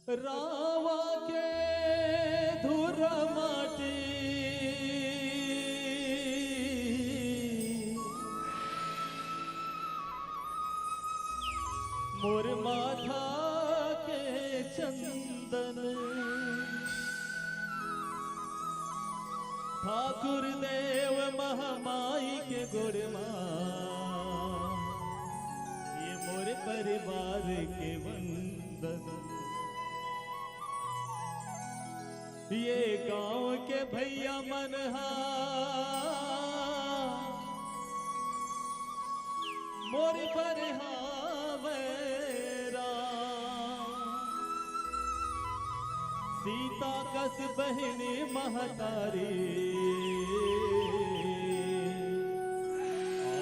रावा के धुर माटी मोर माथा के चंदन ठाकुर देव महामाई के गुरमा ये मोर परिवार के वंदन ये गांव के भैया मनहा मोर पर हावेरा सीता कस बहनी महतारी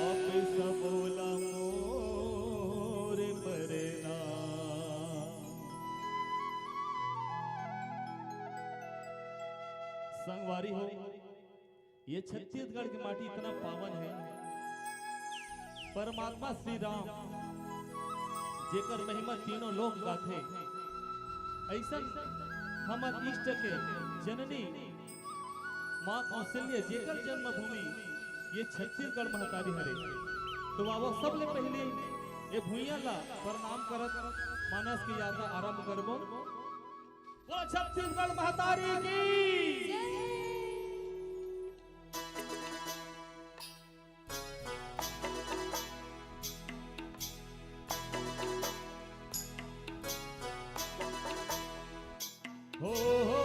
आप सबोला मोर परना संगवारी हो। ये छत्तीसगढ़ की माटी इतना पावन है, परमात्मा श्री राम जेकर महिमा तीनों लोक गाथे, ऐसा हमर इष्ट के जननी माँ कौशल्य जेकर जन्मभूमि ये छत्तीसगढ़ महतारी हरे। तो बाबा सबले पहले ये भूइया ला प्रणाम करत मानस की यात्रा आरंभ करबो। वो छत्तीसगढ़ महतारी की हो।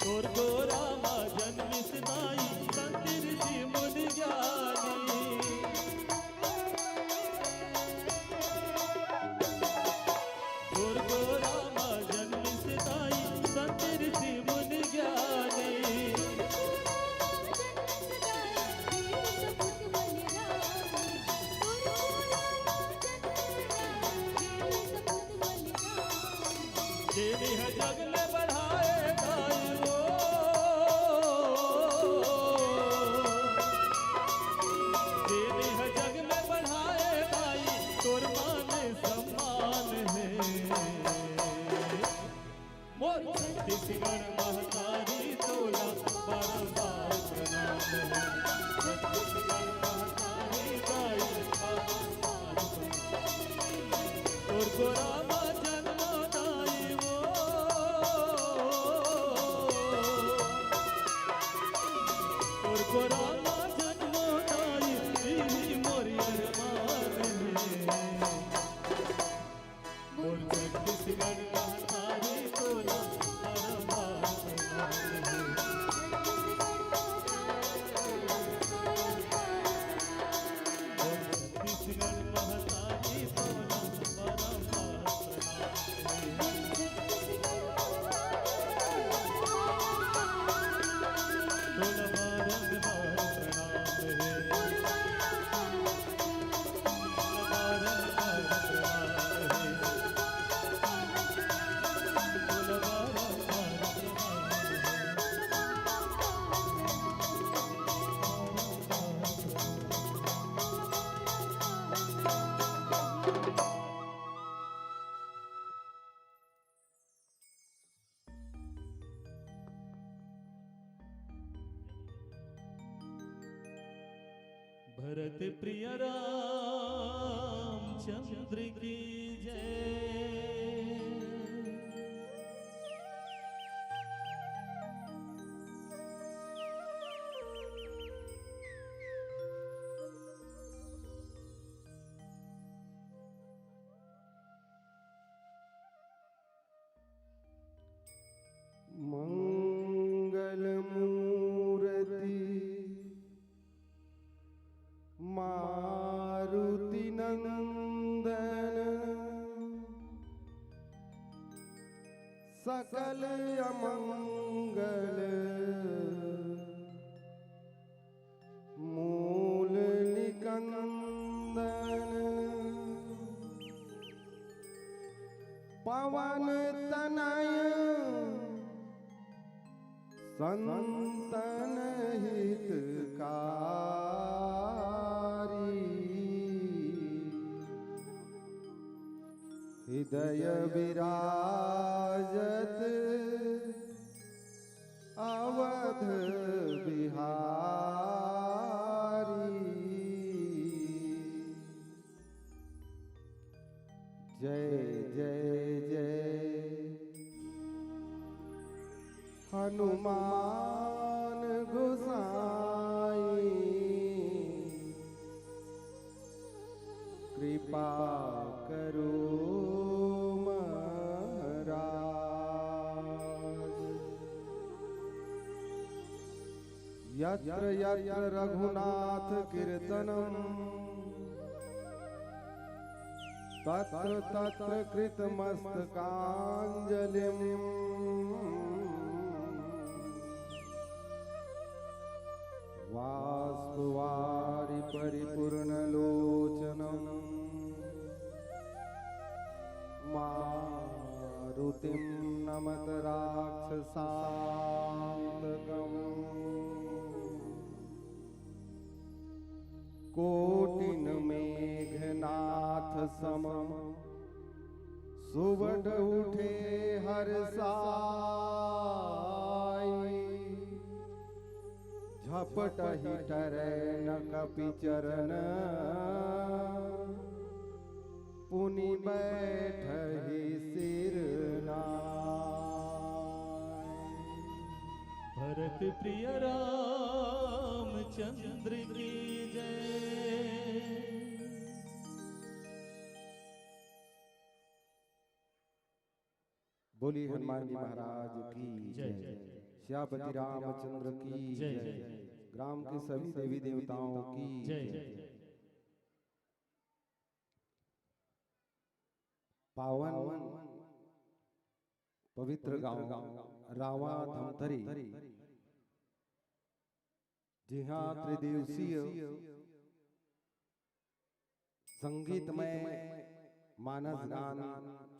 तोर को रामा जन्मिस नाई संत ऋषि मुनि ज्ञानी तोर को रामा जन्मिस नाई संत ऋषि मुनि ज्ञानी देवी है जग में बढ़ाए गाई वो देवी है जग में बढ़ाए गाई तोर मान सम्मान है मोर छत्तीसगढ़ महतारी तोला बारंबार प्रणाम है छत्तीसगढ़ महतारी गाई बारंबार तोर को रामा रामा जन्म नाई मोरी अरमान है मोर छत्तीसगढ़ महतारी तोला बारंबार प्रणाम है मोर छत्तीसगढ़ महतारी तोला बारंबार भरत प्रिय रामचंद्र की जय। मंगल मूर्ति मारुति नंदन सकल अमंगल मूल निकंदन पवन तनय संतन हितकारी हृदय विराजत अवध बिहारी जय जय जय हनुमान गोसाई कृपा करो महाराज। यत्र यत्र रघुनाथ कीर्तनम तत्र तत्र कृतमस्तकाञ्जलिं वास्तुवारि परिपूर्णलोचनं मारुतिं नमत राक्षसान्तकम् कोटिन मेघनाथ सम सुबह उठे हर साई झपटहि टरै न कपि चरण पुनि बैठहि सिर नाई। भरत प्रिय रामचंद्र की जय। बोलिए हनुमान जी महाराज की जय। श्यापति रामचंद्र की जय। जय। ग्राम के सभी देवी देवताओं की जय। जय। पावन पवित्र गांव रावा धमतरी, जी हाँ, त्रिदिवसीय संगीतमय मानस गान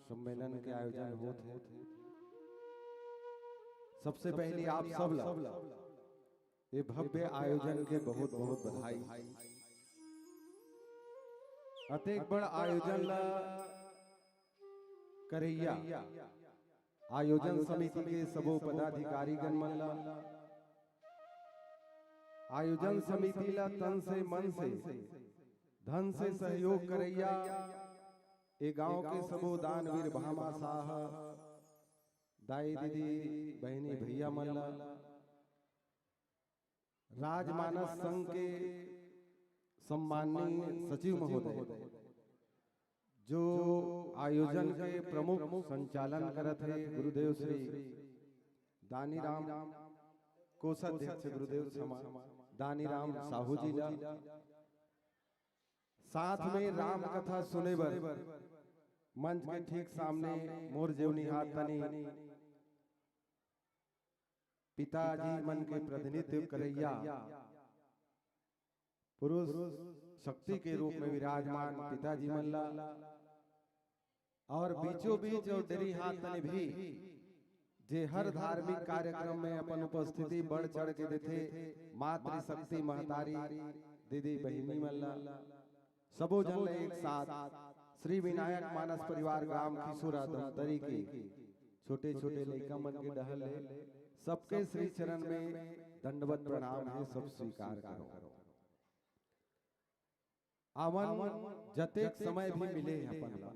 सम्मेलन के आयोजन होते हैं। सबसे पहले आप सब ये भव्य आयोजन के बहुत बहुत बधाई। अतेक बड़ आयोजन ला करैया आयोजन समिति के सबो पदाधिकारी गण मन ला, आयोजन समिति ला तन से मन से धन से सहयोग करैया ए गांव के सबो दानवीर भामा साह, दाई दीदी बहनी भैया मन ला, राजमानस संघ के सम्माननीय सचिव महोदय जो आयोजन के प्रमुख संचालन करत है गुरुदेव श्री दानीराम कोषाध्यक्ष गुरुदेव दानीराम साहू जी ला, साथ में राम कथा सुने बर मंच के ठीक सामने मोर जेवनी हाथ तनी पिताजी मन के प्रतिनिधित्व करैया पुरुष शक्ति के रूप में विराजमान पिताजी मन ला, और बीचों बीच और डरी हाथ तने भी जे हर धार्मिक कार्यक्रम में अपन उपस्थिति बढ़ चढ़ के देते मातृ शक्ति महतारी दीदी बहिनी मन ला, सबो जन एक साथ श्री विनायक मानस परिवार ग्राम खिसुरा धमतरी के छोटे छोटे लड़का मन के डहल है, सबके श्री चरण में दंडवत प्रणाम है, सब स्वीकार करो। आवन जतेक समय भी मिले अपन ला,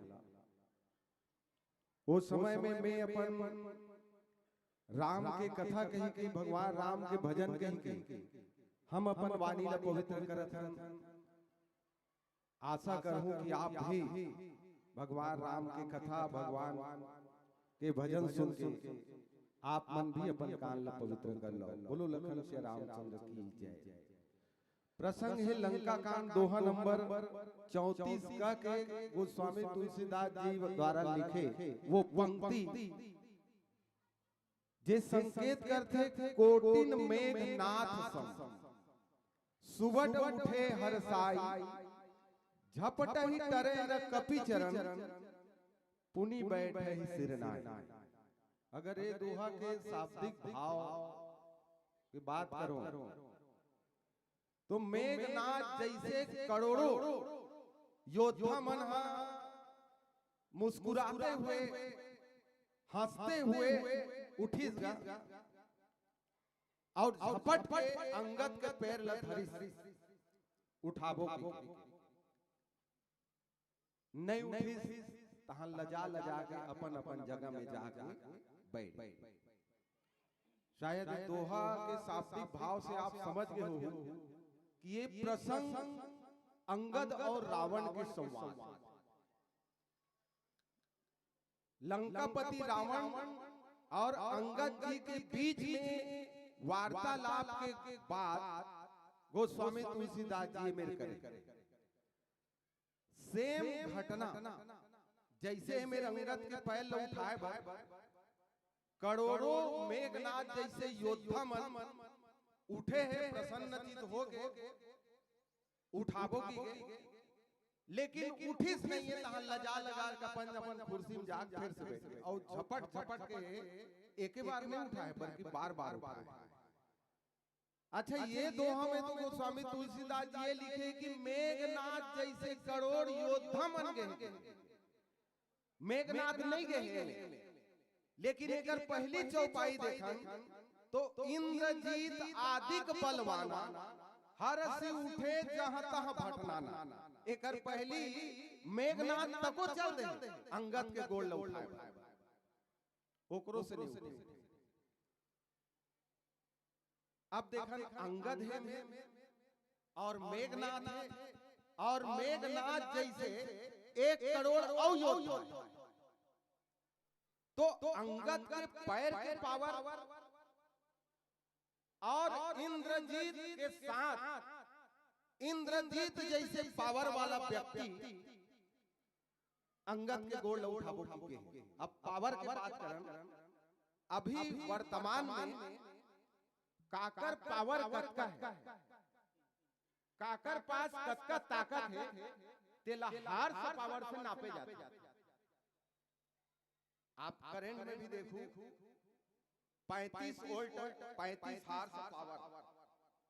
उस समय में मैं अपन राम के कथा कही कही भगवान राम के भजन कही कही हम अपन वाणी ला पवित्र करत हन। आशा करहूं कि आप भी भगवान राम के कथा भगवान के भजन सुन के आप मन भी अपन कान ला पवित्र कर लो। बोलो लखन श्री रामचंद्र की जय। प्रसंग है लंका कांड दोहा नंबर 34 का के गोस्वामी तुलसीदास जी द्वारा लिखे वो पंक्ति जे संकेत करते कोटिन मेघनाथ सम सुबट उठे हरसाई झपटहि तरे न कपि चरण पुनि बैठे ही सिरनाई। अगर ये दोहा के शाब्दिक भाव की बात करो तो मेघनाथ जैसे करोड़ों योद्धा मन मुस्कुराते हुए हंसते हुए उठिस गा और झपट के अंगद के पैर ल धरिस उठाबो नहीं उठिस तहां लजा लजा के अपन अपन जगह में जाके बैठ। शायद दोहा के शाब्दिक भाव से आप समझ गए हो कि ये प्रसंग अंगद और रावण के संवाद, लंकापति रावण और अंगद जी के बीच में वार्तालाप के बाद गोस्वामी तुलसीदास जी मेरे करे सेम घटना जैसे मेरे अंगद के पैर उठाए करोड़ों मेघनाथ जैसे योद्धा मन उठे हैं प्रसन्नचित हो गए उठाबो की, लेकिन उठिस नहीं है तहां लजा लगा के अपन अपन कुर्सी में जाग फिर से बैठे और झपट झपट के एक ही बार नहीं उठाए बल्कि बार बार उठाए। अच्छा ये दोहा में तो गोस्वामी तुलसीदास जी ये लिखे कि मेघनाथ जैसे करोड़ योद्धा मन गए, मेघनाथ नहीं गए, लेकिन एक पहली चौपाई देखन तो इंद्रजीत आदिक बलवाना हर से उठे जहां तहां भटनाना। एक पहली मेघनाथ तको चल दे अंगद के गोड़ उठाए ओकरो से नहीं उठे। अब देखन अंगद है और मेघनाथ है और मेघनाथ जैसे 1 करोड़ और योद्धा, तो अंगद के पैर के पावर और इंद्रजीत के साथ इंद्रजीत जैसे पावर वाला व्यक्ति अंगद के गोड़ उठा चुके हैं। अब पावर की बात करें, अभी वर्तमान में काकर पावर कतका है, काकर पास कतका ताकत है, तेला हार से पावर से नापे जाते हैं। आप करंट में भी देखो 35 वोल्ट 35 हार्स पावर,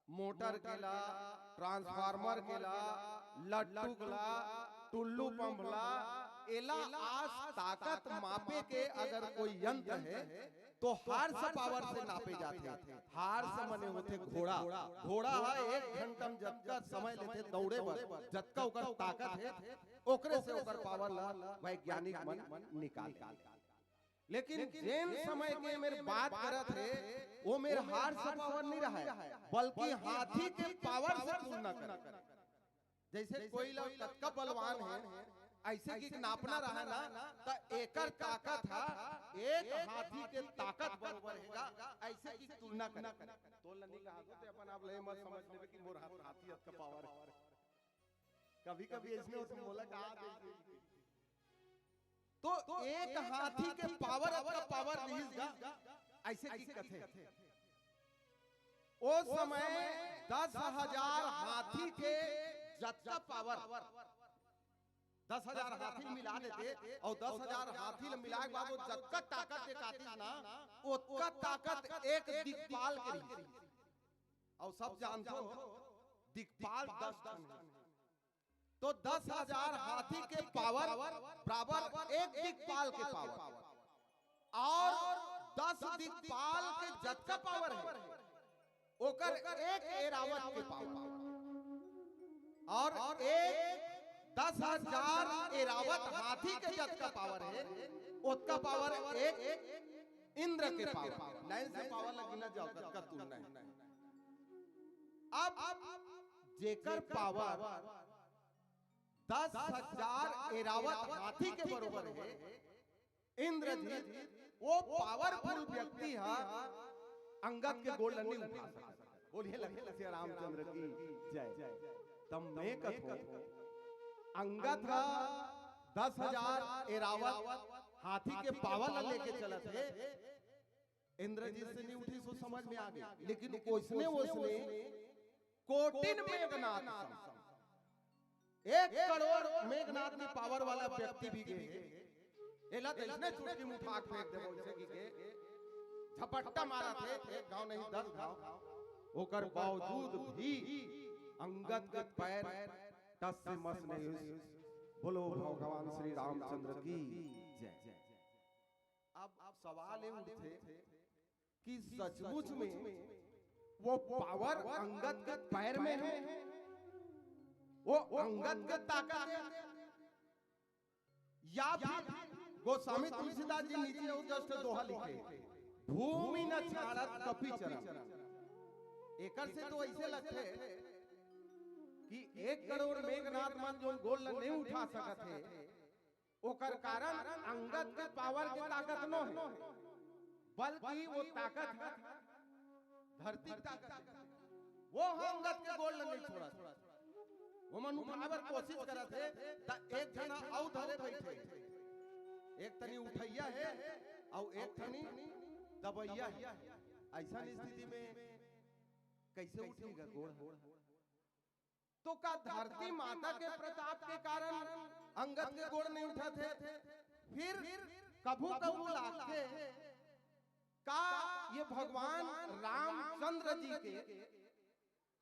मोटर केला, ट्रांसफार्मर केला, लट्टू केला, टुल्लू पंपला, एला आस ताकत मापे के अगर कोई यंत्र है तो हार्स पावर से नापे जाते हैं। हार्स मने होते घोड़ा, घोड़ा 1 घंटा में जतका समय लेते दौड़े पर, जतका ओकर ताकत है ओकरे से ओकर पावर ला वैज्ञानिक मन निकाल। लेकिन जेन समय के मेरे बात करत है वो मेरे हार्स पावर नहीं रहा है, बल्कि हाथी के पावर से तुलना कर। जैसे कोई लोग कतका बलवान है, ऐसे की नापना रहा ना तो एकर ताकत था एक हाथी के ताकत बराबर हैगा, ऐसे की तुलना कर। तोल नहीं कहा तो अपन आप ले मत समझ लेबे कि मोर हाथी का पावर है। कभी-कभी इसमें उसमें बोला कहा तो एक हाथी के पावर अपना पावर नहीं, ऐसे की कथे उस समय 10,000 हाथी के जत्ता पावर 10,000 हाथी मिला देते और 10,000 हाथी मिला के बाद जत्ता ताकत दिखाती ना, उतना ताकत एक दिक्पाल के रही। और सब जानते हो दिक्पाल 10 टन है, तो 10,000 हाथी के पावर बराबर एक दिक्पाल के पावर, और 10 दिक्पाल के जत्ता पावर है ओकर एक एरावत के पावर, और एक 10,000 एरावत हाथी के जत्ता पावर है उसका पावर एक इंद्र के पावर। लाइन से पावर लगना जाओ का तुलना है। अब जेकर पावर 10,000 एरावत हाथी के बरोबर है इंद्रजीत, वो पावरफुल व्यक्ति है अंगद के गोड़ नहीं उठा सकता। बोलिए लखन श्री रामचंद्र की जय। तब मैं कथो अंगद का 10,000 एरावत हाथी के पावर लेके चलत है, इंद्रजीत से नहीं उठी सो समझ में आ गया। लेकिन उसने कोटिन मेघनाथ 1 करोड़ मेघनाथ की पावर वाला व्यक्ति भी गए, एला इसने चुटकी में उठा के फेंक देबो जैसे कि झपट्टा मारा थे, एक गांव नहीं 10 गांव, ओकर बावजूद भी अंगद के पैर टस से मस नहीं हुई। बोलो भगवान श्री रामचंद्र की जय। अब सवाल ये उठते कि सचमुच में वो पावर अंगद के पैर में है, वो अंगद के ताकत है, या फिर गोस्वामी तुलसीदास जी नीचे वो जस्ट दोहा लिखे भूमि न छाड़त कपि चरण। एकर से तो ऐसे लगते कि 1 करोड़ मेघनाथ मन जो गोल नहीं उठा सकत है, ओकर कारण अंगद के पावर के ताकत न है, बल्कि वो ताकत है धरती की ताकत। वो अंगद के गोल नहीं छोड़ा, वो मन उठावर कोशिश करत है त एक जना औ धरे बैठे, एक तनी उठैया है और एक तनी दबैया है। ऐसा स्थिति में कैसे उठेगा गोड़? तो का धरती माता के प्रताप के कारण अंगद के गोड़ नहीं उठा थे? फिर कभू कभू लागते का ये भगवान रामचंद्र जी के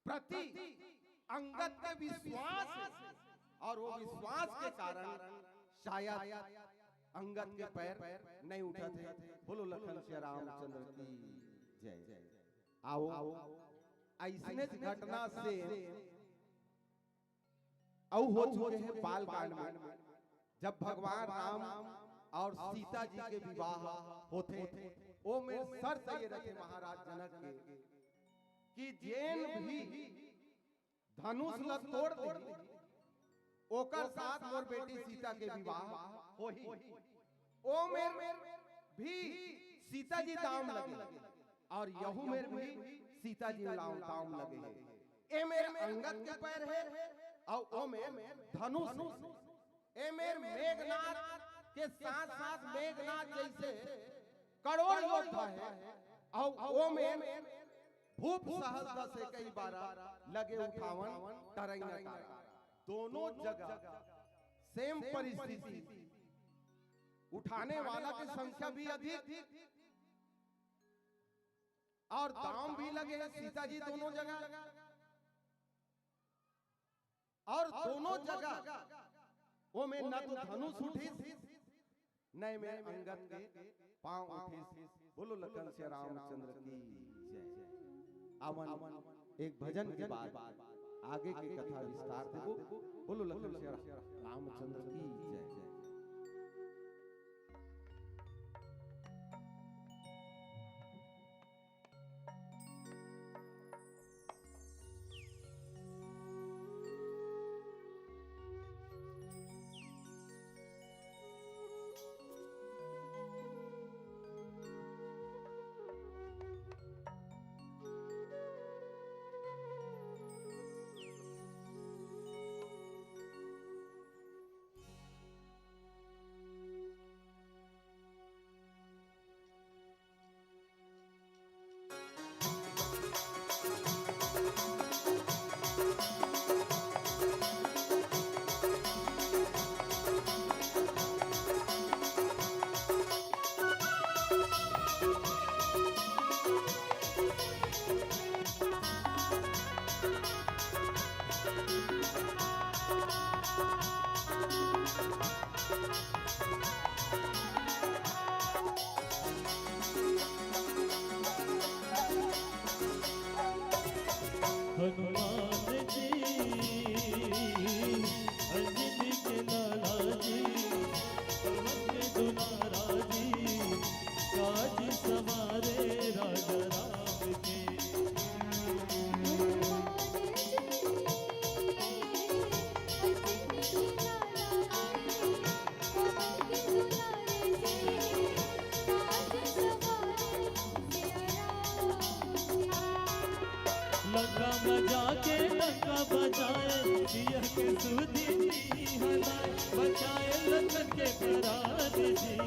प्रति अंगद के विश्वास और वो विश्वास के कारण शायद अंगद के पैर नहीं उठा थे। बोलो लखन श्री रामचंद्र की जय। आओ ऐसने घटना से औ हो चुके हैं बाल कांड में, जब भगवान राम और सीता जी के विवाह होते वो में शर्त ये रखे महाराज जनक के कि जेन भी धनुष ल तोड़ दे ओकर साथ मोर बेटी सीता के विवाह होही। ओ मेर भी सीता जी दाम लगे और यहू मेर भी सीता जी लाम ताम लगे है। ए मेरे अंगद के पैर है और ओ में धनुष, ए मेरे मेघनाथ के साथ साथ मेघनाथ जैसे करोड़ योद्धा है और ओ में भूप सहस्त्र से कई बार लगे उठावन टरैया तारा। दोनों जगह सेम परिस्थिति, उठाने वाला की संख्या भी अधिक और दाम भी लगे हैं सीता जी दोनों जगह, और दोनों जगह वो में न तो धनुष उठी न में अंगद के पांव उठी। बोलो लखन से रामचंद्र की जय। अमन एक भजन के बाद आगे की कथा विस्तार देखो। बोलो लखन से रामचंद्र की जय। हनुमान जी अंजनी के लाला जी पवन के दुलारा जी काज सवारे राजा राम के। लंका बजा के लंका बजाए दिया के सुधी हलाए बचाए लखन के प्राण जी।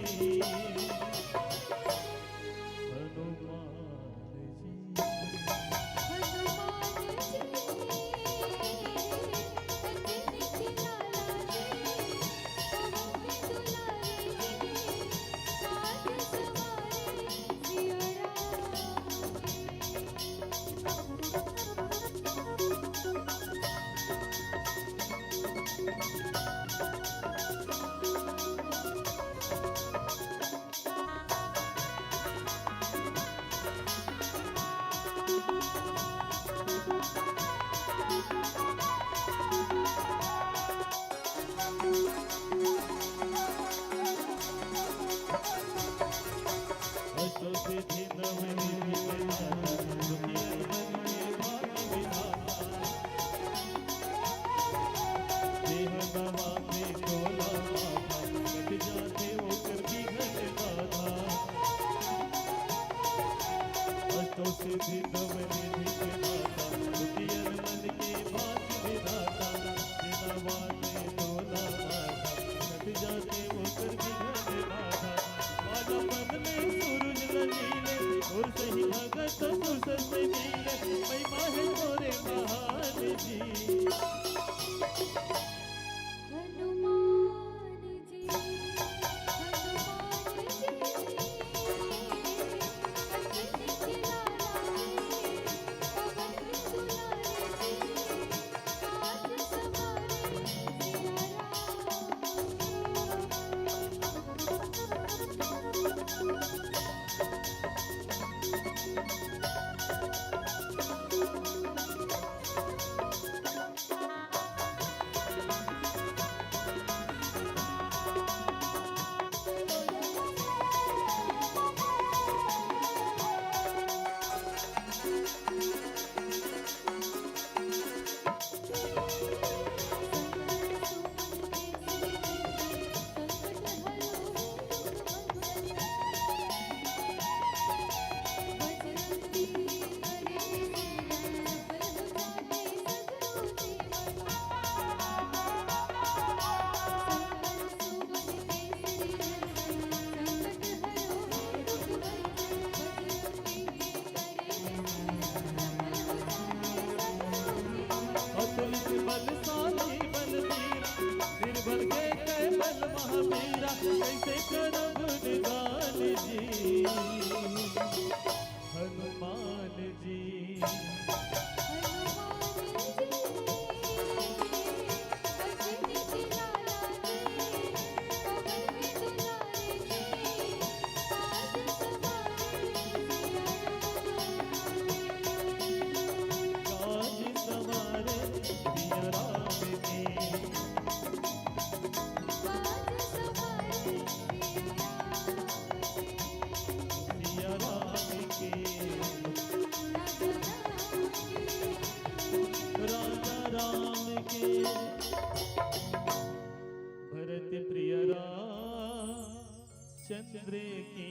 रामचंद्र की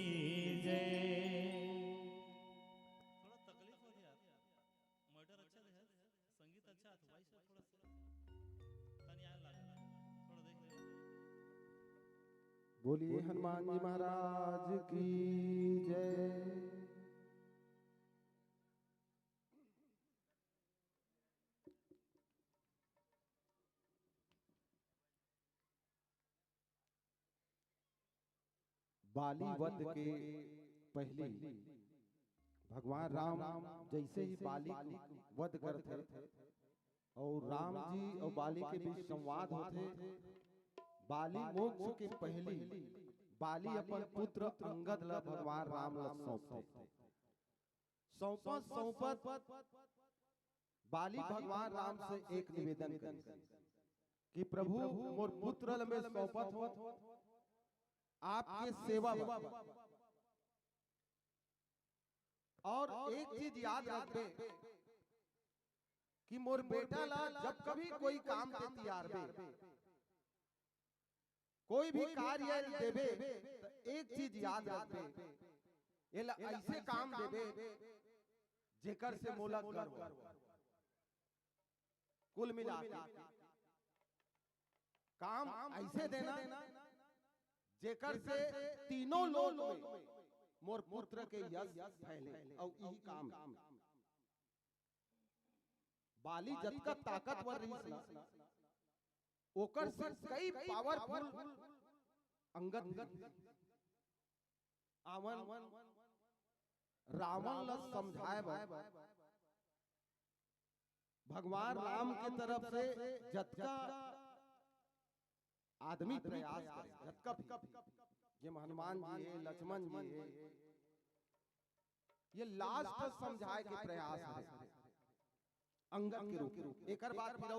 जय। थोड़ा तकलीफ हो गया, मर्डर अच्छा है, संगीत अच्छा है, वॉइस थोड़ा तनिया लगा, थोड़ा देख ले। बोलिए हनुमान जी महाराज की जय। बाली वध के पहले भगवान राम जैसे ही बाली को वध करते और राम जी और बाली के बीच संवाद होते, बाली मोक्ष के पहले बाली अपन पुत्र अंगद ला भगवान राम ला सौंपते। सौंपत सौंपत बाली भगवान राम से एक निवेदन करे कि प्रभु मोर पुत्र में सौंपत हो, आपके सेवा और एक चीज याद रखबे कि मोर बेटा ला जब कभी कोई काम के तैयार बे, कोई भी कार्य देबे तो एक चीज याद रखबे, एला ऐसे काम देबे जेकर से मोला गर्व। कुल मिला के काम ऐसे देना जेकर से तीनों लोग में मोर पुत्र के यश फैले और यही काम। बाली जतका ताकतवर रही ना, ओकर से कई पावरफुल अंगद आवन रावण ला समझाए भगवान राम के तरफ से जतका आदमी प्रयास करे, जतका ये हनुमान जी है, लक्ष्मण जी है, ये लास्ट समझाए के प्रयास है अंगद के रूप। एक बात फिर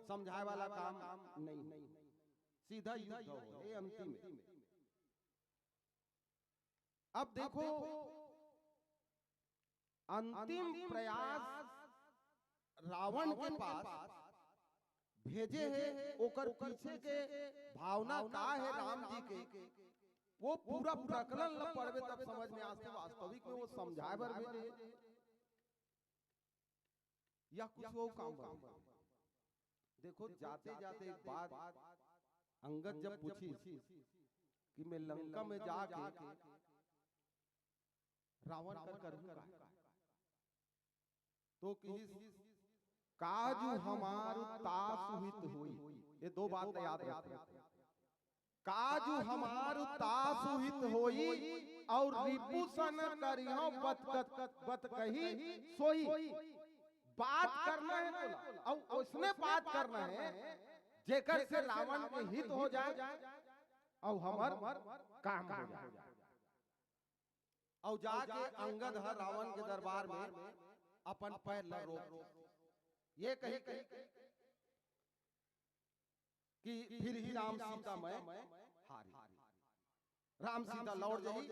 समझाए वाला काम नहीं, सीधा युद्ध हो ये अंतिम है। अब देखो अंतिम प्रयास रावण के पास भेजे है, ओकर पीछे के भावना का है राम जी के, वो पूरा प्रकरण ल पढ़वे तब समझ में आते वास्तविक में वो समझाए बर भेजे या कुछ वो काम बर। देखो जाते जाते एक बात अंगद जब पूछी कि मैं लंका में जाके रावण का करूंगा, तो किसी काजू हमारू तासुहित हुई, ये दो बात याद रखना। काजू हमारू तासुहित होई और रिपुसन करियो बत कही सोई। बात करना है बोला और उसने बात करना है जेकर से रावण के हित हो जाए और हमर काम हो जाए। और जाके अंगद हर रावण के दरबार में अपन पैर ल रोक, ये कही कि फिर ही राम सीता मैं हारी, राम सीता लौट जाई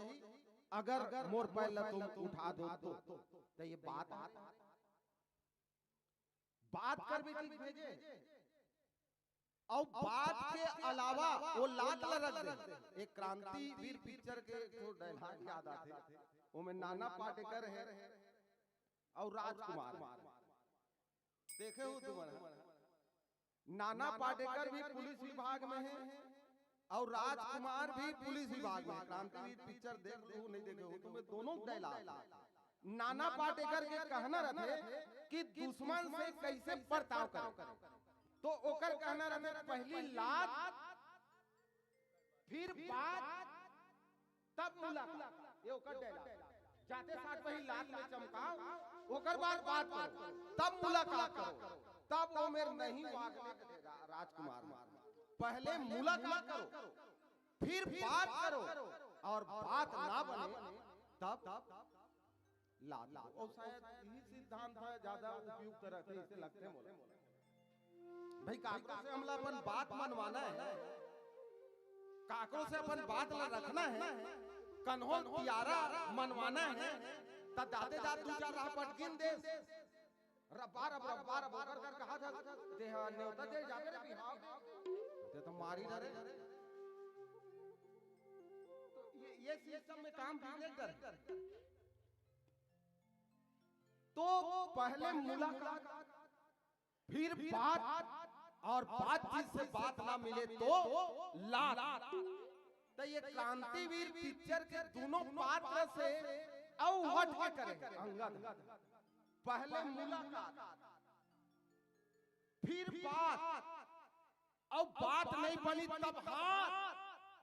अगर मोर पैर ल तुम उठा दो तो ये बात कर भी ठीक भेजे। और बात के अलावा वो लात ल रख दे। एक क्रांतिवीर पिक्चर के जो डायलॉग याद आते, वो में नाना पाटेकर है और राजकुमार देखे हो तुम्हारा। नाना पाटेकर भी पुलिस विभाग में है और राजकुमार भी पुलिस विभाग में। क्रांतिवीर पिक्चर देख हो नहीं देखे हो तुम्हें दोनों डायलॉग। नाना पाटेकर के कहना रहे कि दुश्मन से कैसे बर्ताव करें, तो ओकर कहना रहे पहली लात फिर बात तब मुलाकात, ये ओकर डायलॉग। जाते साथ पहली लात में चमकाओ, ओकर बाद बात करो, तब मुलाकात करो, तब वो मेरे नहीं भागने देगा राजकुमार। पहले मुलाकात करो फिर बात करो, और बात ना बने तब लात। और शायद यही सिद्धांत है ज्यादा उपयुक्त रहते इसे लगते मोला। भाई काकरों से हमला अपन बात मनवाना है, काकरों से अपन बात ला रखना है, कन्हो प्यारा मनवाना है, तब दाते दात दू चार राह पटकिन दे रब्बा कर कहा था देहा न्योता दे जाके रे बिहाव ते तो मारी डरे। तो ये सिस्टम में काम बिगड़ कर तो पहले मुलाकात फिर बात और बातचीत से बात ना मिले तो लात। तो ये क्रांतिवीर पिक्चर के दोनों पात्र से हट के करे अंगद। पहले मुलाकात फिर बात और बात नहीं बनी तब हाथ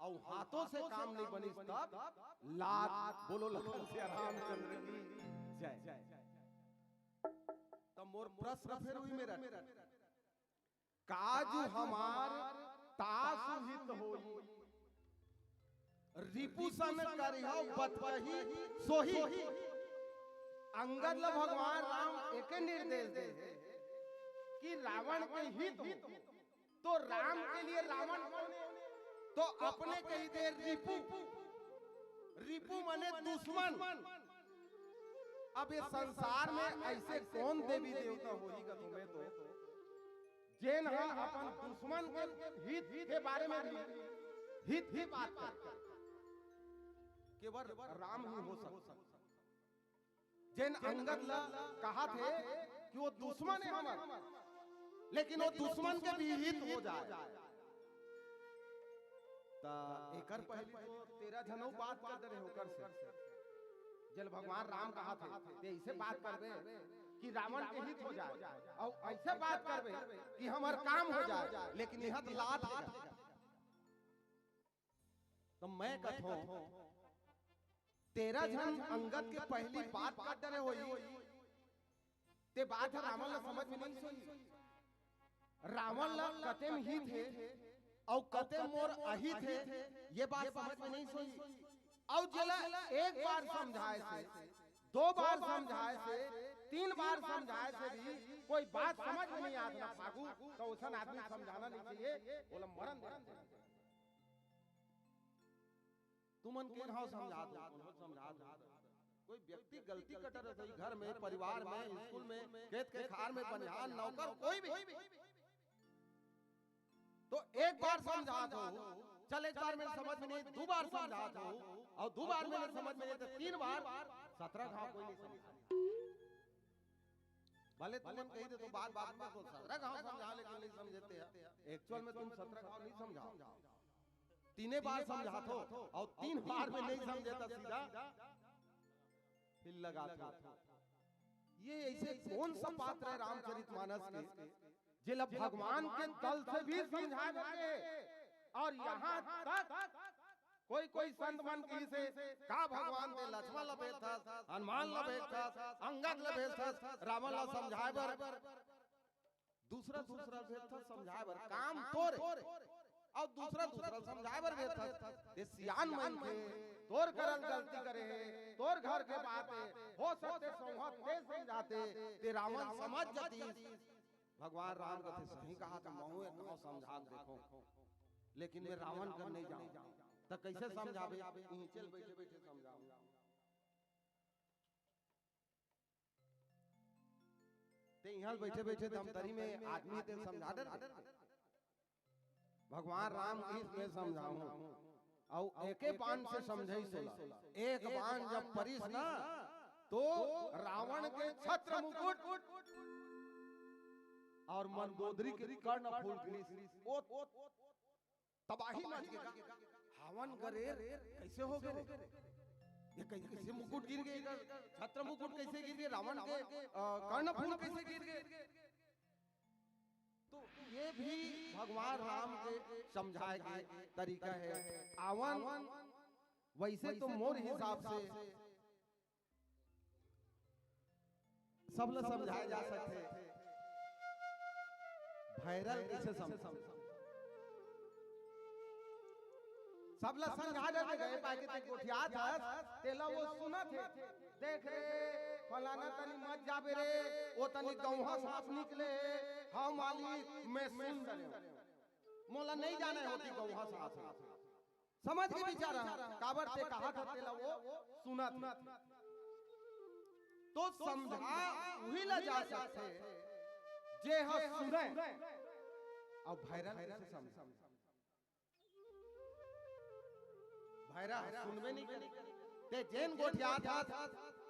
और हाथों से काम नहीं बनी तब लात। बोलो लखन सिया रामचंद्र की जय। तब मोर प्रश्न फिर हुई मेरा काजू हमार तासु हित होई रिपुसन करिहौ बतवही सोही। अंगद ल भगवान राम एक निर्देश दे कि रावण के हित हो तो राम के लिए रावण तो अपने कही दे रिपु। रिपु माने दुश्मन। अब इस संसार में ऐसे कौन देवी देवता होगा तुम्हें तो जेन अपन दुश्मन के हित के बारे में भी हित ही बात कर केवल राम ही हो सकता। जेन अंगद ला कहा थे कि वो दुश्मन है हमारा लेकिन वो दुश्मन के भी हित हो जाए। ता एकर पहले तो 13 जनों बात कर रहे होकर से जल भगवान राम कहा थे ते ऐसे बात करबे कि रावण के हित हो जाए और ऐसे बात करबे कि हमार काम हो जाए लेकिन यहां तो लात है। तो मैं कथो 13 जन अंगद के पहली बात कर रहे होई ते बात रावण ला समझ में नहीं सोई। रावण ला कते में हित है और कते मोर अहित है ये बात समझ में नहीं सोई। और जला एक बार समझाए से 2 बार समझाए से 3 बार समझाए से भी कोई बात समझ में नहीं आता फागू तो उसन आदमी समझाना नहीं चाहिए। बोला मरण दे तुमन के हां समझा दो। कोई व्यक्ति गलती कटर है घर में परिवार में स्कूल में खेत के खार में बनिहान नौकर कोई भी तो एक बार समझा दो चल एक बार में समझ में नहीं 2 बार समझा दो और 2 बार में नहीं समझ में नहीं तो 3 बार 17 घाव कोई नहीं समझा। भले तुम कही दे तो बात में तो 17 घाव समझा लेकिन नहीं समझते हैं। एक्चुअल में तुम 17 घाव नहीं समझाओ 3 बार समझा दो और 3 बार में नहीं समझे तो सीधा फिर लगा दो। ये ऐसे कौन सा पात्र है रामचरितमानस के जिला भगवान के दल से भी समझा देते और यहाँ तक कोई संत मन की से का भगवान दे लक्ष्मण ला भेज था हनुमान ला भेज था अंगद ला भेज था रावण ला समझाए बर दूसरा भेज था समझाए बर काम तोर और दूसरा समझाए बर भेज था ये सियान मन के तोर करल गलती करे है तोर घर के बात है हो सकते सोहत ते समझाते ते रावण समझ जाती। भगवान राम कथे सही कहा था महू एक गांव समझा देखो लेकिन मैं रावण कर नहीं जाऊं तो कैसे समझावे यहीं चल बैठे बैठे समझाऊं। ते यहाँ बैठे बैठे दमतरी में आदमी ते समझा दे भगवान राम इस में समझाऊं और एके बाण से समझाई सोला। एक बाण जब परिस ना तो रावण के छत्र मुकुट और मंदोदरी के कर्ण फूल गिरी तबाही मच गई। हवन गरेर कैसे हो गए ये कैसे मुकुट गिर गए छत्र मुकुट कैसे गिर गए रावण के कर्ण फूल कैसे गिर गए। तो ये भी भगवान राम के समझाए के तरीका है। आवन वैसे तो मोर हिसाब से सब लोग समझाए जा सकते भैरल कैसे समझ सब लोग समझा जाते गए पाके ते कोठिया था तेला वो सुना थे देख रे फलाना तनी मत जाबे रे वो तनी गौहा साफ निकले हाँ मालिक मैं सुन रहे मोला नहीं जाना होती गौहा साफ समझ के बेचारा काबर से कहा था तेला वो सुना था तो समझा वही ला जा सकते जे हाँ सुने और भैरल से समझ भैरा सुनबे नहीं करे ते जेन गोठिया था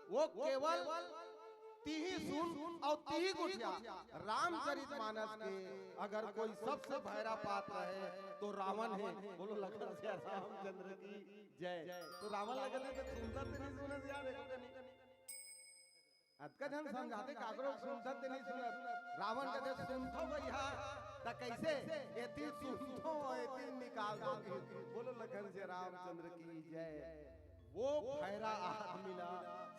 वो केवल तीही सुन और तीही गोठिया रामचरितमानस के अगर कोई सबसे भैरा पात्र है तो रावण है। बोलो लखन से रामचंद्र की जय। तो रावण लगल है तो सुनता तो नहीं सुनत यार देखो नहीं अतका जन समझाते काकरो सुनता तो नहीं सुनत रावण कहते सुनतो भैया त कैसे एती सुनतो एती निकाल दो। बोलो लखन से रामचंद्र की जय। वो भैरा आदमी ना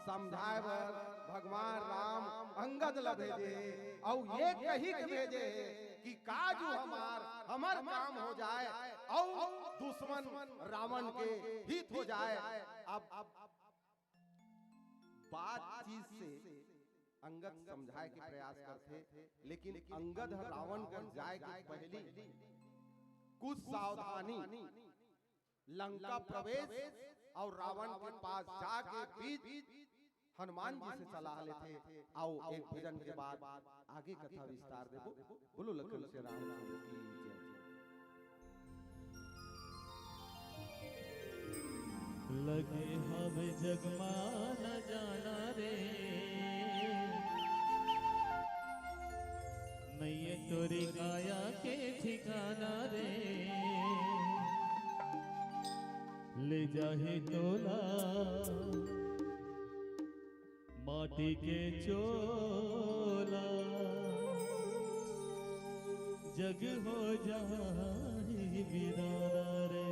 समझाए बर भगवान राम अंगद ला भेजे और ये कही के भेजे कि काजू हमार काम हो जाए और दुश्मन रावण के हित हो जाए। अब बातचीत से अंगद समझाए के प्रयास करते लेकिन अंगद रावण कर जाए के पहली कुछ सावधानी लंका प्रवेश और रावण के पास जाके बीच हनुमान जी से सलाह लेते। आओ एक भजन के बाद आगे कथा विस्तार देखो। बोलो लखन से रामचंद्र की जय। लगे हमें जगमा न जाना रे नैये तोरी काया के ठिकाना रे ले जाहे तोला माटी के चोला जग हो जाए बिराना रे।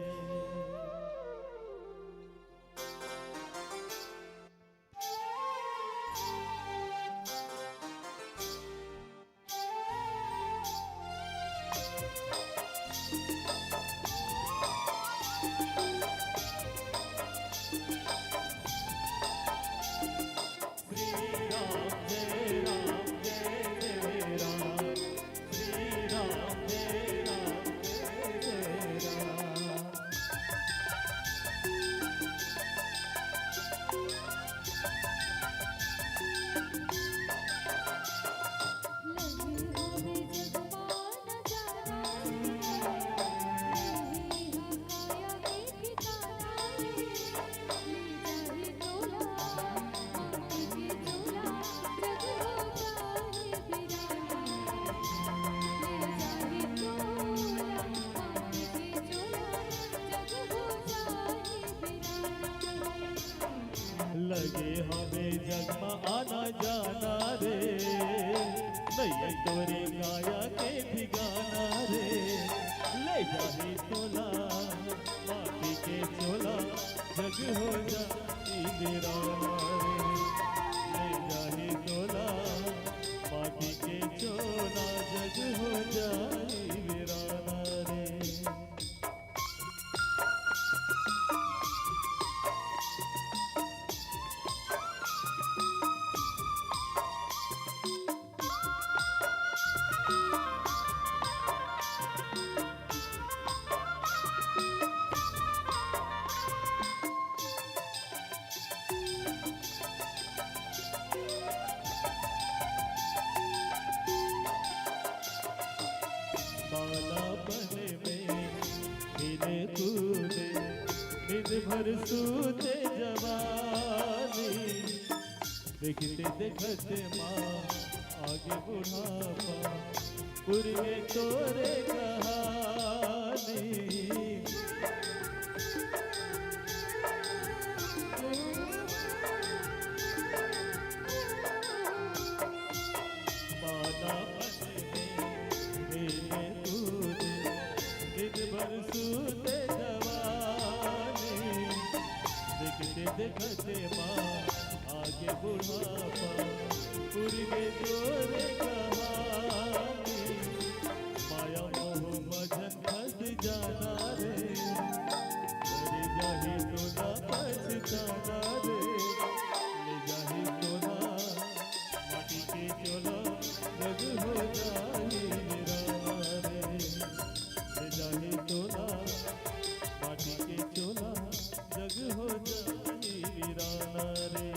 लगे हमें जगमा आना जाना रे नैया तोरे काया के ठिकाना रे ले जाही तोला माटी के चोला जग हो जाई बिराना रे ले जाही तोला माटी के चोला जग हो जाई बिराना रे। बालापन में खेले कूदे दिन भर सूते जवानी देखते देखते माँ आगे बुढ़ापा पुरगे तोरे कहानी। सूते जवानी देखते देखते माँ आगे बुढ़ापा पुरगे तोरे कहानी। माया मोह मजन फंस जाना रे मर जाही तो ना पछताना रे ले जाही तो ना माटी के चोला जग हो जाही बिराना रे ले जाही तोला माटी के चोला जग हो जाई वीराना रे।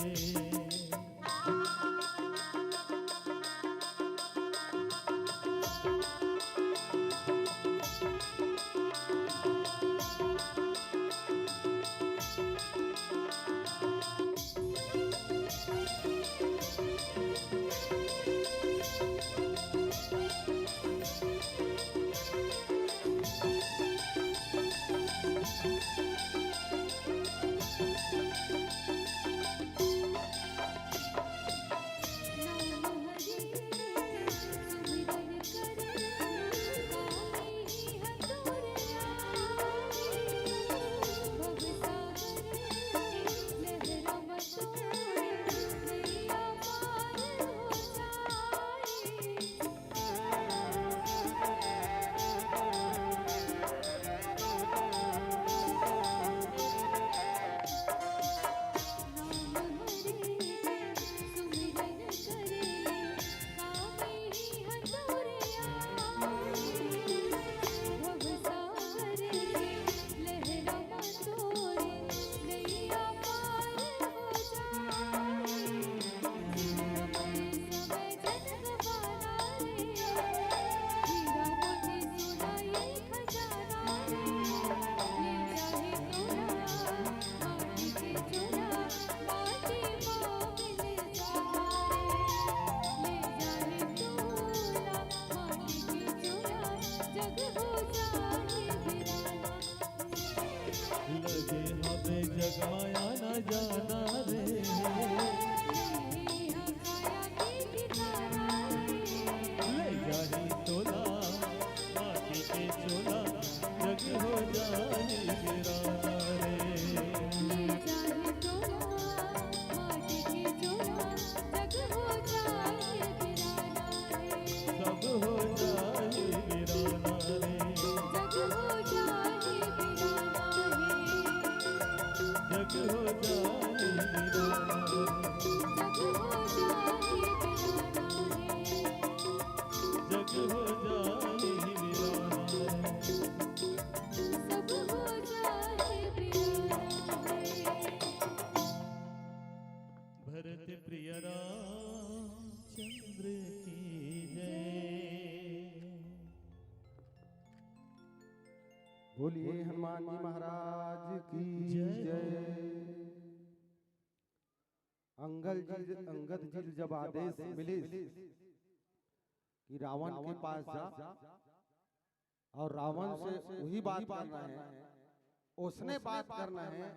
हो जाए वीराना जग हो जाए वीराना है, जग हो जाए वीराना भरत प्रिय रामचंद्र की जय। बोलिए हनुमान जी महाराज की जय। अंगद जी जब आदेश मिले कि रावण के पास जा और रावण से वही बात करना है, उसने बात करना है,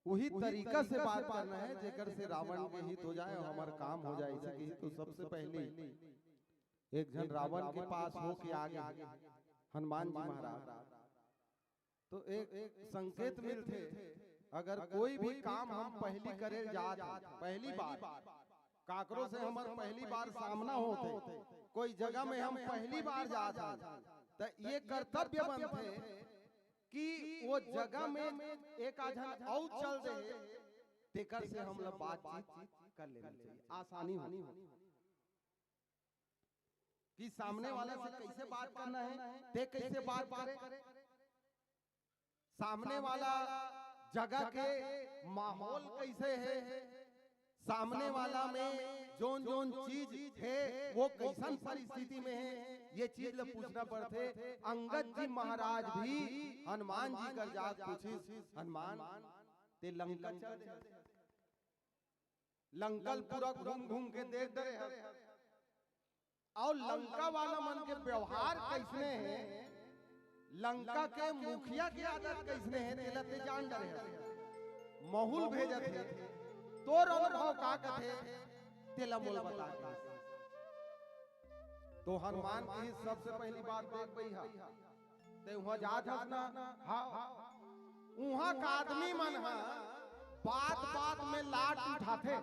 वही तरीका से बात करना है जेकर से रावण के हित हो जाए और हमारा काम हो जाए। इसके हित तो सबसे पहले एक जन रावण के पास हो के आगे हनुमान जी महाराज तो एक संकेत मिलते, अगर कोई भी काम हम पहली करे जात पहली बार काकरों से हमार पहली बार सामना होते, कोई जगह में हम पहली बार जात तो ये कर्तव्य बनते कि वो जगह में एक आधन और चल दे तेकर से हम लोग बातचीत कर लेना चाहिए, आसानी होनी कि सामने वाला से कैसे बात करना है, ते कैसे बात करे, सामने वाला जगह के माहौल कैसे है, सामने वाला में जोन जोन चीज है वो कैसन परिस्थिति में है, ये चीज ले पूछना पड़ते। अंगद जी महाराज भी हनुमान जी कर जात पूछी, हनुमान ते लंका चल दे, लंकल पूरा घूम घूम के देख डरे और लंका वाला मन के व्यवहार कैसने है, लंका के मुखिया की आदत कैसने है, तेला ते जान डरे महुल भेजत है तोर अनुभव का कथे तेला मोल बता के। तो हनुमान की सबसे पहली बात देख भैया ते वहां जात हस ना, हां वहां का आदमी मन हा बात बात में लात उठाते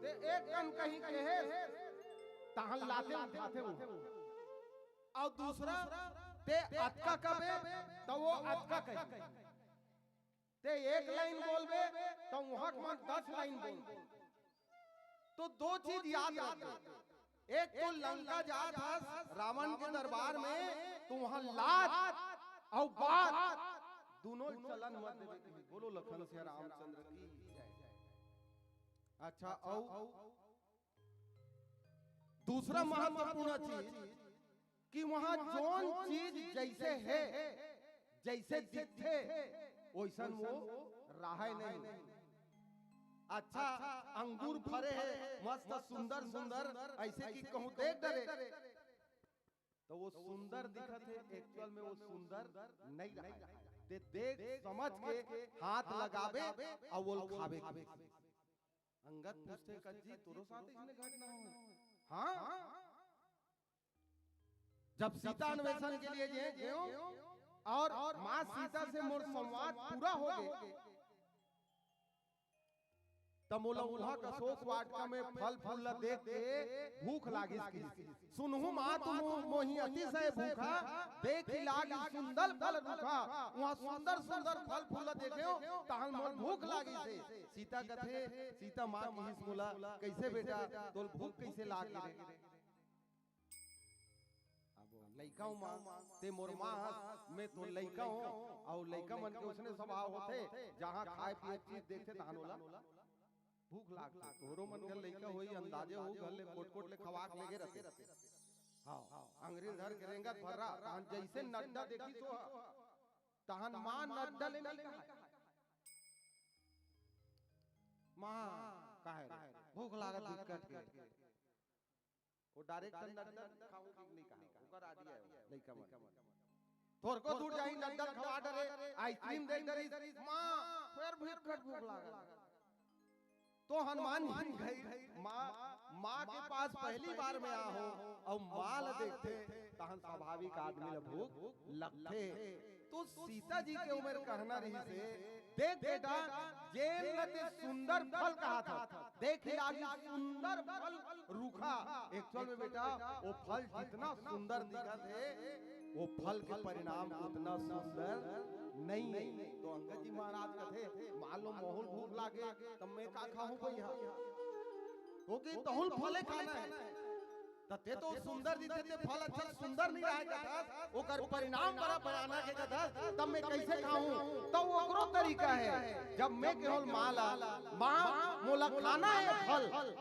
ते एक कन कहीं कहे तहन लाते उठाते और दूसरा ते अटका कबे तो वो अटका कहे ते एक लाइन बोलबे तो वहां के मन 10 लाइन बोल। तो दो चीज याद रखो, एक तो लंका जात हस रावण के दरबार में तो वहां लात और बात दोनों चलन मत देवे। बोलो लखन से रामचंद्र की जय। अच्छा और दूसरा महत्वपूर्ण चीज कि वहां जोन चीज जैसे है जैसे दिखते वैसन वो राहे नहीं। अच्छा अंगूर फरे है मस्त सुंदर सुंदर ऐसे कि कहूं देख डरे तो वो सुंदर दिखत है, एक्चुअल में वो सुंदर नहीं रहा ते देख समझ के हाथ लगावे और वो खावे। अंगद पूछते कज्जी तोरो साथ इसने घटना हो? हाँ जब सीता अन्वेषण के लिए गए और माँ सीता से मोर संवाद पूरा हो गए तब मोला उल्हा का शोक वाटिका में फल फूल देख के भूख लागी सुनहु माँ तुम मोहि अतिशय भूखा देख लागी सुंदर फल भूखा। वहाँ सुंदर सुंदर फल फूल देखे तहन मोर भूख लागी से। सीता कथे सीता माँ की हिस बोला कैसे बेटा तोल भूख कैसे लागी रे? लइका हूं मां ते मोर मां मैं तो लइका हूं और लइका मन के उसने स्वभाव होते जहां खाए पिए चीज देखते तहन होला भूख लागते। तोरो मन के लइका होई अंदाजे हो घर ले कोट कोट ले खवाक लेगे रहते। हां अंग्रेज घर के रेंगत भर्रा तहन जैसे नड्डा देखी तो तहन मां नड्डा ले नहीं कहा मां काहे भूख लागत दिक्कत के वो डायरेक्ट नड्डा खाऊं की नहीं कहा ओकर आदि है लइका मन थोर को दूर जाई नड्डा खवा डरे आइसक्रीम दे डरी मां फिर भूख लागल तो हनुमान जी गई माँ के पास पहली बार में आ हो और माल देखते तहन स्वाभाविक आदमी ल भूख लगते। तो सीता जी के उम्र कहना रही से देख बेटा जेल लते सुंदर फल कहा था देख लागी सुंदर फल रूखा एक्चुअल में बेटा वो फल जितना सुंदर दिखत है वो फल के परिणाम उतना सुंदर नहीं। तो अंगद जी महाराज कहते मान लो मोहुल भूख लागे तब मैं का खाऊं भैया वो कि तहुल फले खाना है तते तो सुंदर दिखते थे फल अच्छा सुंदर नहीं रहेगा था ओकर परिणाम बड़ा बयाना के कथा तब मैं कैसे खाऊं तो वो ओकरो तरीका है जब मैं केवल मां मोला खाना है फल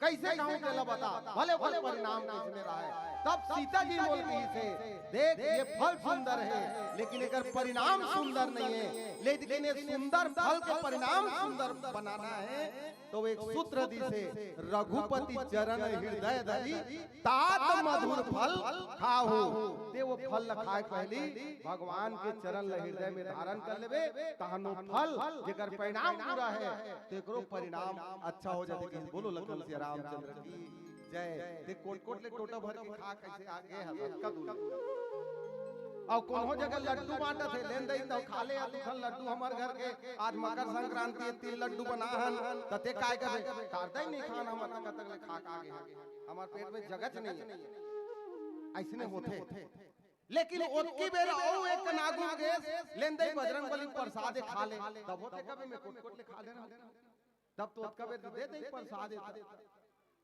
कैसे खाऊं तेला बता भले भले परिणाम कैसे रहा है तब सीता जी बोल रही थे देख ये फल सुंदर है लेकिन एकर परिणाम सुंदर नहीं है लेकिन ये सुंदर फल के परिणाम सुंदर बनाना है तो एक सूत्र दी से रघुपति चरण हृदय धरी तात मधुर फल खाओ ते वो फल खाए पहली भगवान के चरण हृदय में धारण कर लेबे तहनो फल जेकर परिणाम पूरा है तेकरो परिणाम अच्छा हो जाते कि बोलो लखन सिया रामचंद्र की जय ते कोट ले टोटा भर के खा कैसे आगे हसन कब और कोनो जगह लड्डू बांटा थे लेन दई तो खा ले तुखन लड्डू हमार घर के आज मकर संक्रांति तिल लड्डू बनाहन तते काय करे तारदा ही नहीं खान हम तक ले खा आगे हमार पेट में जगह नहीं है ऐसने होते लेकिन ओतकी बेर औ एक नागू गैस लेन दई बजरंग बली प्रसाद खा ले तब होते कभी मैं कोट ले खा लेना तब तो ओतका बेर दे दे प्रसाद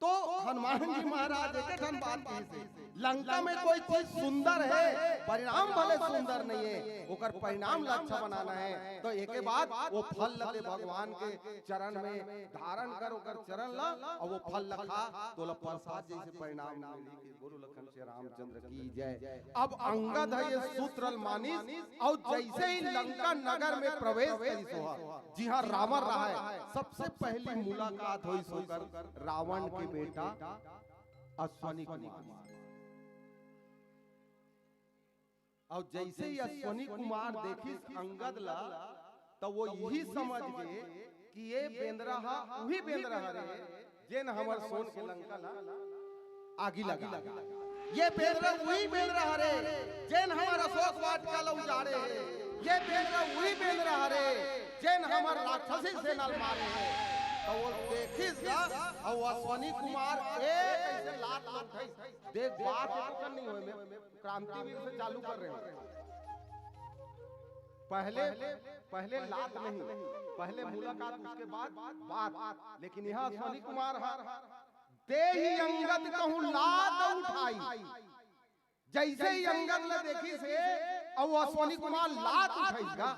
तो हनुमान जी महाराज एक बात कही लंका में कोई चीज सुंदर है परिणाम भले सुंदर नहीं है ओकर परिणाम अच्छा बनाना है तो एक के बाद वो फल लगे भगवान के चरण में धारण कर ओकर चरण ला और वो फल लखा तो ला प्रसाद जैसे परिणाम मिली के गुरु लखन श्री रामचंद्र की जय। अब अंगद है ये सूत्रल मानिस और जैसे ही लंका नगर में प्रवेश करी सोहा जी हाँ रावण रहा है सबसे पहली मुलाकात हुई सोकर रावण के बेटा अश्वनी कुमार और जैसे ही अश्वनी कुमार देखी अंगद ला तो वो यही समझ गए कि ये बेंद्रहा वही बेंद्रहा रे जेन हमर सोन के लंका ला आगी लगा ये बेंद्रा वही बेंद्रहा रे जेन हमर अशोक वाटिका ला उजाड़े है ये बेंद्रा वही बेंद्रहा रे जेन हमर राक्षसी सेना मारे है तो वो देखिसगा और अश्वनी कुमार एक ऐसे लात उठाई देख बात एको नहीं होए में क्रांतिवीर से चालू कर रहे हैं पहले लात नहीं पहले मुलाकात उसके बाद बात लेकिन यहाँ अश्वनी कुमार दे ही अंगद कहूं लात उठाई जैसे ही अंगद ने देखी से और अश्वनी कुमार लात उठाईगा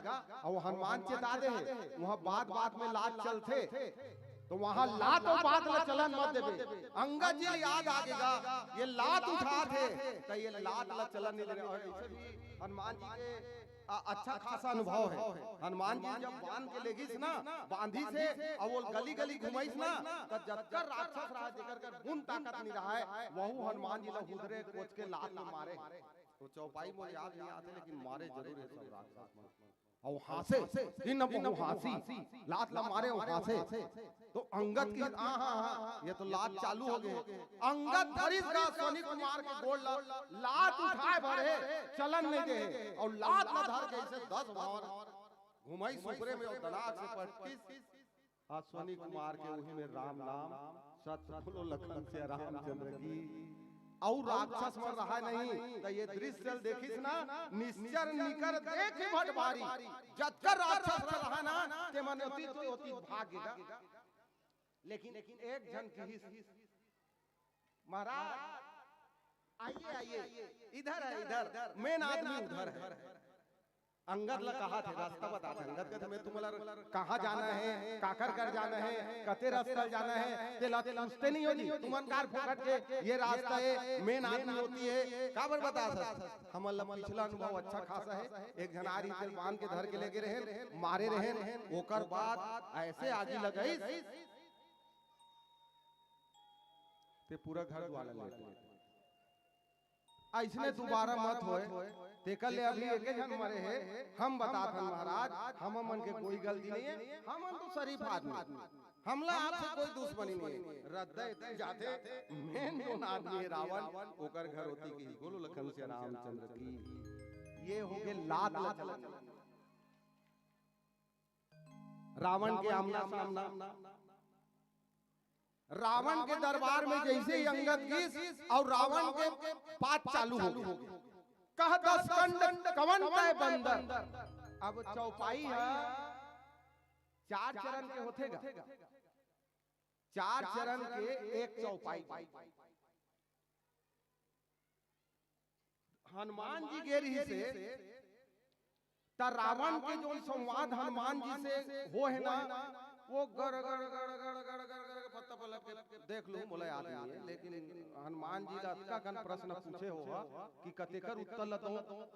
और हनुमान चेता दे वहां बात में लात चलते तो वहां लात और बात में चलन मत देवे अंगद जी याद आगेगा ये लात उठा थे तो ये लात ला चलन नहीं देने ऐसे भी हनुमान जी के अच्छा खासा अनुभव है हनुमान जी जब बांध के लेगिस ना बांधी से और वो गली गली घुमाइस ना तो जबकर राक्षस रहा जेकर कर गुण ताकत नहीं रहा है वहु हनुमान जी ला हुदरे कोच के लात में मारे तो चौपाई में याद नहीं आते लेकिन मारे जरूर है सब राक्षस और हासे दिन वो हासी लात ला मारे और हासे तो अंगद की ये तो लात चालू हो गए अंगद धरिस का सोनी कुमार के गोल लात उठाए भरे चलन नहीं दे और लात ना धर के ऐसे 10 बार घुमाई सुपरे में और दलाक से पटकिस सोनी कुमार के वही में राम नाम सत फुलो लखन से रामचंद्र की और राक्षस मर रहा नहीं तो ये दृश्य देखिस ना निश्चर निकर देख भट भारी जतकर राक्षस रहा ना ते मन होती भागेगा लेकिन एक जन की महाराज आइए इधर है इधर मेन आदमी उधर है अंगद ला कहा थे रास्ता बता थे अंगद कहते मैं तुम्हारा कहाँ जाना है काकर कर जाना है कते रास्ता जाना है ते लाते पूछते नहीं होती तुमन कार फोकट के ये रास्ता है मेन आदमी होती है काबर बता सर हमर पिछला अनुभव अच्छा खासा है एक जन आरी तेल बांध के धर के लेके रहे मारे रहे ओकर बाद ऐसे आगी लगाई ते पूरा घर वाला लेके ऐसने दोबारा मत होए तेकल ले अभी एक जन मरे है हम बताते हैं महाराज हम मन के कोई गलती नहीं है हम तो शरीफ आदमी हमला आपसे कोई दुश्मनी नहीं है रद्द जाते मेन जो आदमी है रावण ओकर घर होती की बोलो लखन से रामचंद्र की ये हो गए लात लचलन। रावण के आमना सामना, रावण के दरबार में जैसे ही अंगद गीस और रावण के बात चालू हो गई। कह दस कंड कवन तय बंदर। अब चौपाई है 4 चरण के होतेगा, 4 चरण के एक चौपाई। हनुमान जी गे रही से रावण के जो संवाद हनुमान जी से हो है ना, वो गड़ गड़ गड़ गड़ गड़ गड़ पत्ता पलट के देख लो मोला याद नहीं है, लेकिन हनुमान जी का कन प्रश्न पूछे हो कि कतेकर उत्तर लतो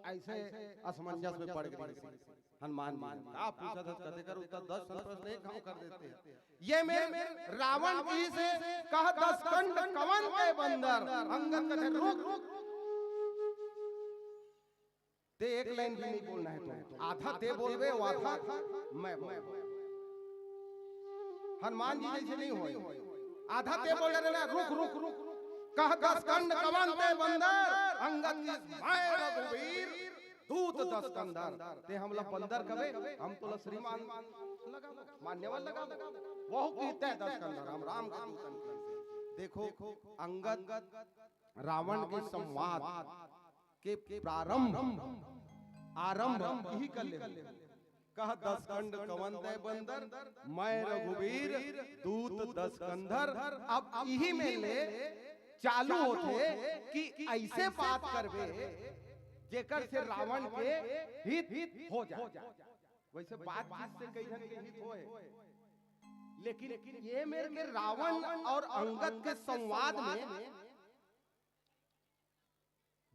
ऐसे असमंजस में पड़ गई हनुमान जी। आप पूछा था कतेकर उत्तर 10 प्रश्न एक हम कर देते हैं। ये में रावण जी से कह 10 कंड कवन के बंदर। अंगद कहते रुक, ते एक लाइन भी नहीं बोलना है, तो आधा ते बोलवे आधा मैं। हनुमान जी जैसे नहीं हो, आधा ते बोल रहे ना, रुक रुक रुक। कह 10 कंड कवन ते बंदर। अंगद की मैं रघुवीर दूत 10 कंदर। ते हमला बंदर कबे, हम तो श्रीमान लगा मान्यवर लगा वो कहते हैं 10 कंदर, हम राम का दूत। देखो अंगद रावण के संवाद के प्रारंभ आरंभ यही कर ले। कह 10 कंड कवन तय बंदर, मैं रघुवीर दूत 10 कंधर। अब यही में ले चालू होते कि ऐसे बात करबे जेकर से रावण के हित हो जाए। वैसे बातचीत से कई जन के हित होए, लेकिन ये मेरे के रावण और अंगद के संवाद में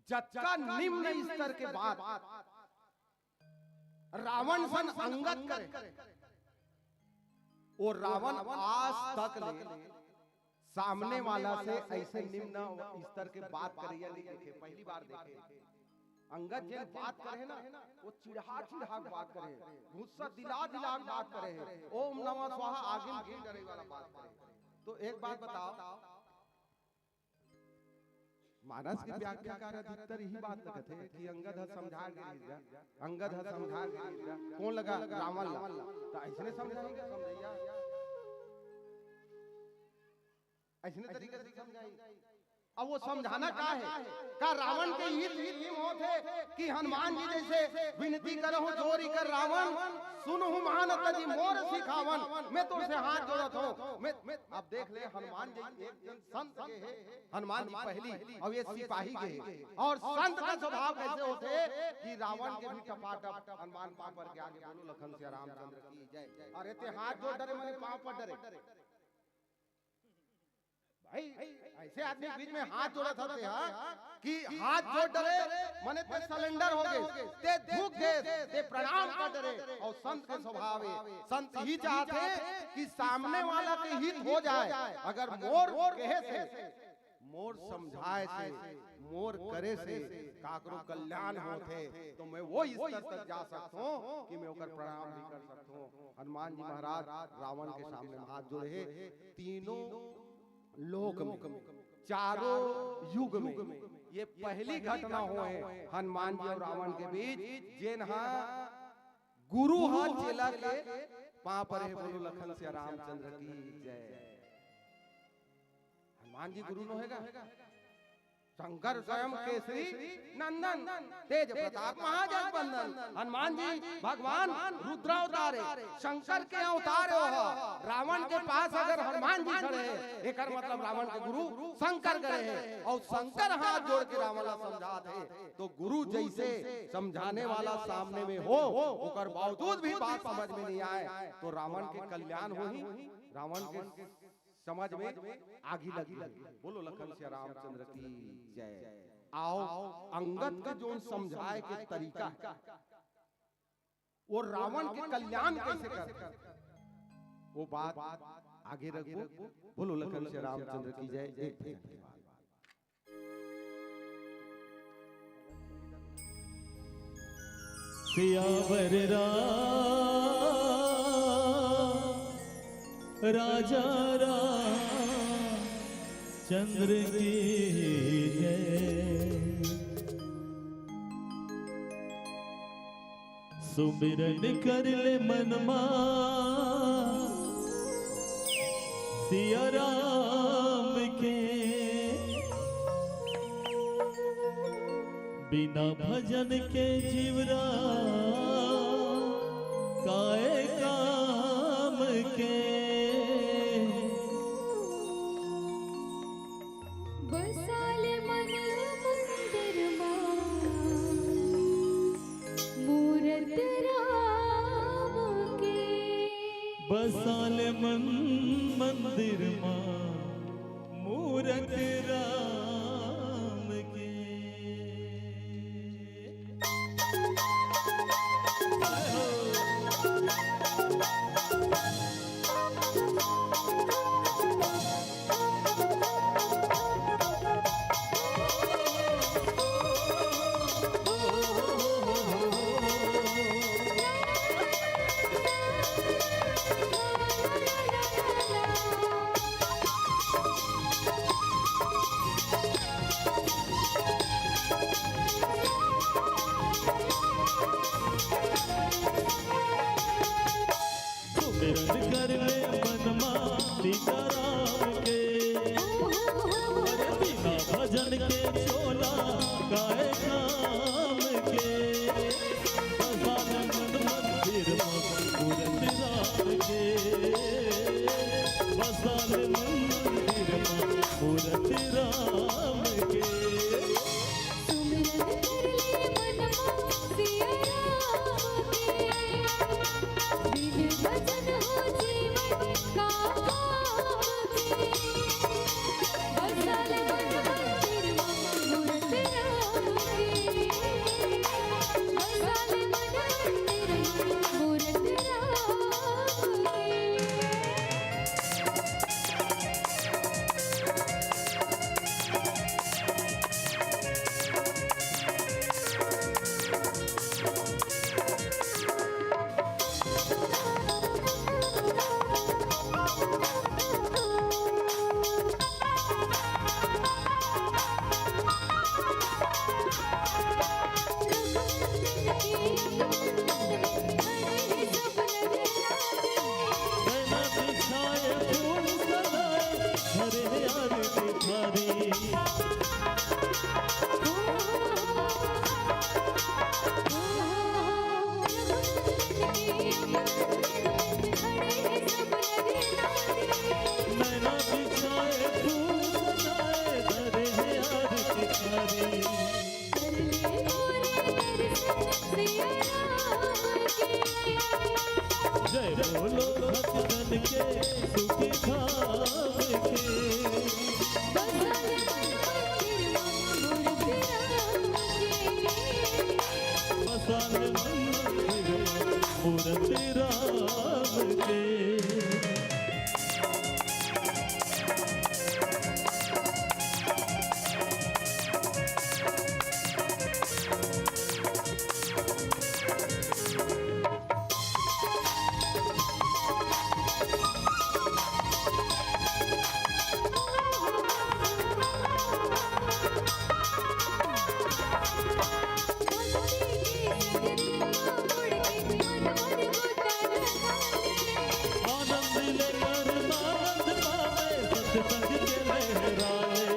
जत्का निम्न स्तर के बाद रावण सन अंगद करे, और रावण आज तक ले सामने वाला से ऐसे निम्न स्तर के बात करिए नहीं देखे, पहली बार देखे। अंगद जे बात करे ना, वो चिढ़ा चिढ़ा बात करे, गुस्सा दिला दिला बात करे, ओम नमः स्वाहा आगे में करे वाला बात करे। तो एक बात बताओ, मानस के व्याख्याकार अधिकतर यही बात लगते है कि अंगद है समझा गई, अंगद है समझा गई, कौन लगा रावण ला, तो ऐसे समझाएंगे, समझैया ऐसे तरीके से समझाई। अब वो समझाना क्या है, का रावण के हित होते कि हनुमान जी जैसे विनती करहु जोरी कर रावण, सुनहु महानत जी मोर सिखावन, मैं तो से हाथ जोड़त हूं। मैं अब देख ले हनुमान जी एक जन संत के है, हनुमान जी पहली और ये सिपाही के, और संत का स्वभाव कैसे होते कि रावण के भी टपाटप हनुमान पांव पर के आगे बोलो लखन से रामचंद्र की जय। अरे ते हाथ जोड़ डरे मैंने पांव पर डरे भाई, ऐसे आदमी बीच में हाथ जोड़ा था कि हाथ जोड़ डरे मने ते सलेंडर हो गए, ते झुक गए, ते प्रणाम कर डरे। और संत के स्वभाव है, संत ही चाहते कि सामने वाला के हित हो जाए। अगर मोर कहे से, मोर समझाए से, मोर करे से काकरो कल्याण होते, तो मैं वो स्तर तक जा सकता हूँ कि मैं ओकर प्रणाम भी कर सकता हूँ। हनुमान जी महाराज रावण के सामने हाथ जोड़े, तीनों लोक में, चारों युग में ये पहली घटना हुए हनुमान जी और रावण के बीच, जेनहा गुरु हाथ चेला के पांव पर है, बोलो लखन से रामचंद्र की जय। हनुमान जी गुरु नो हैगा, शंकर स्वयं केसरी नंदन, तेज प्रताप महाजन बंदन। हनुमान जी भगवान रुद्रावतारे, शंकर के अवतार हो। रावण के पास अगर हनुमान जी खड़े हैं, एक मतलब रावण के गुरु शंकर गए हैं, और शंकर हाथ जोड़ के रावण ला समझाते, तो गुरु जैसे समझाने वाला सामने में हो, ओकर बावजूद भी बात समझ में नहीं आए, तो रावण के कल्याण हो ही, रावण के समझ में आगी लगी। बोलो लखन से रामचंद्र की जय। आओ अंगद के जो समझाए के तरीका है, वो रावण के कल्याण कैसे कर, वो बात आगे रखो। बोलो लखन से रामचंद्र की जय। सियावर राजा चंद्र की जय। सुमिरन कर ले मनमा सिया राम के, बिना भजन के जीवरा काए काम के। बसाले मन मंदिर मूरत राम के, बसाले मन मंदिर मां मूरत राम के। सुमिरन कर ले मनमा सीताराम के, अरे बिना भजन के चोला काए काम के। बसाले मन मंदिर मूरत राम के, बसाले मन मंदिर मूरत राम के। सुमिरन कर ले मनमा सिया राम के, बिन भजन हो जीवन का काम के। बसाले मन मंदिर मूरत राम के, बसाले मन मंदिर मूरत राम के। नैना बिछाए फूल सजाए हरे यार की थारी। नैना बिछाए फूल सजाए हरे यार की थारी। जय बोलो भक्तन के सुखी धाम के। बसाले मन मंदिर मूरत राम के। आनंद लेकर आनंद पावे सत्संग के लहराए।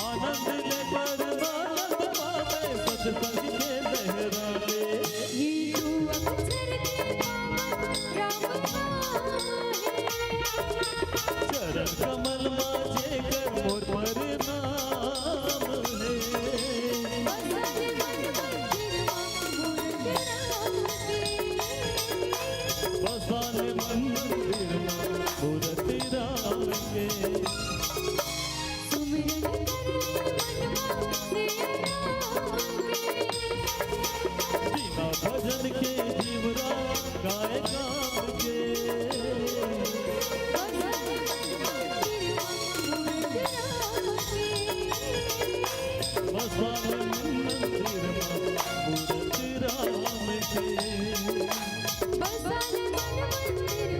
आनंद लेकर आनंद पावे सत्संग के लहराए। चरण कमल माजे कर मोर पर नाम है। बसाले मन मंदिर मूरत राम के। बिना भजन के जीवरा गाए काम के। बसाले मन मंदिर मूरत राम के। बसाले मन मंदिर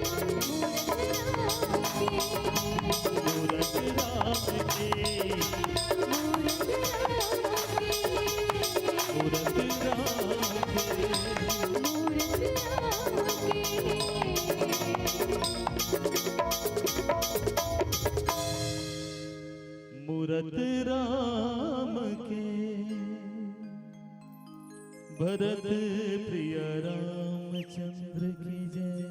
भरत प्रिय रामचंद्र की जय।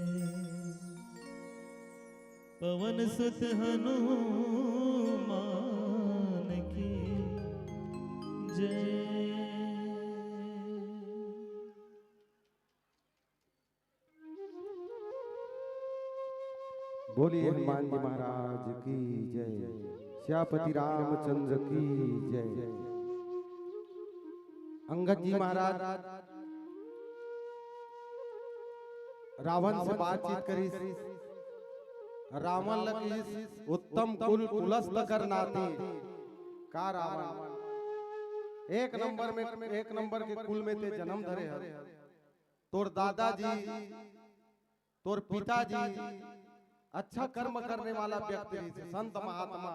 पवन सुत हनुमान की जय। बोलिए हनुमान जी महाराज की जय। श्यापति रामचंद्र की जय। अंगद जी महाराज रावण से बातचीत करी। रावण लगी उत्तम कुल कुलस्त कर नाते का रावण एक नंबर के कुल में ते जन्म धरे हर। तोर दादाजी तोर पिताजी अच्छा कर्म करने वाला व्यक्ति थे, संत महात्मा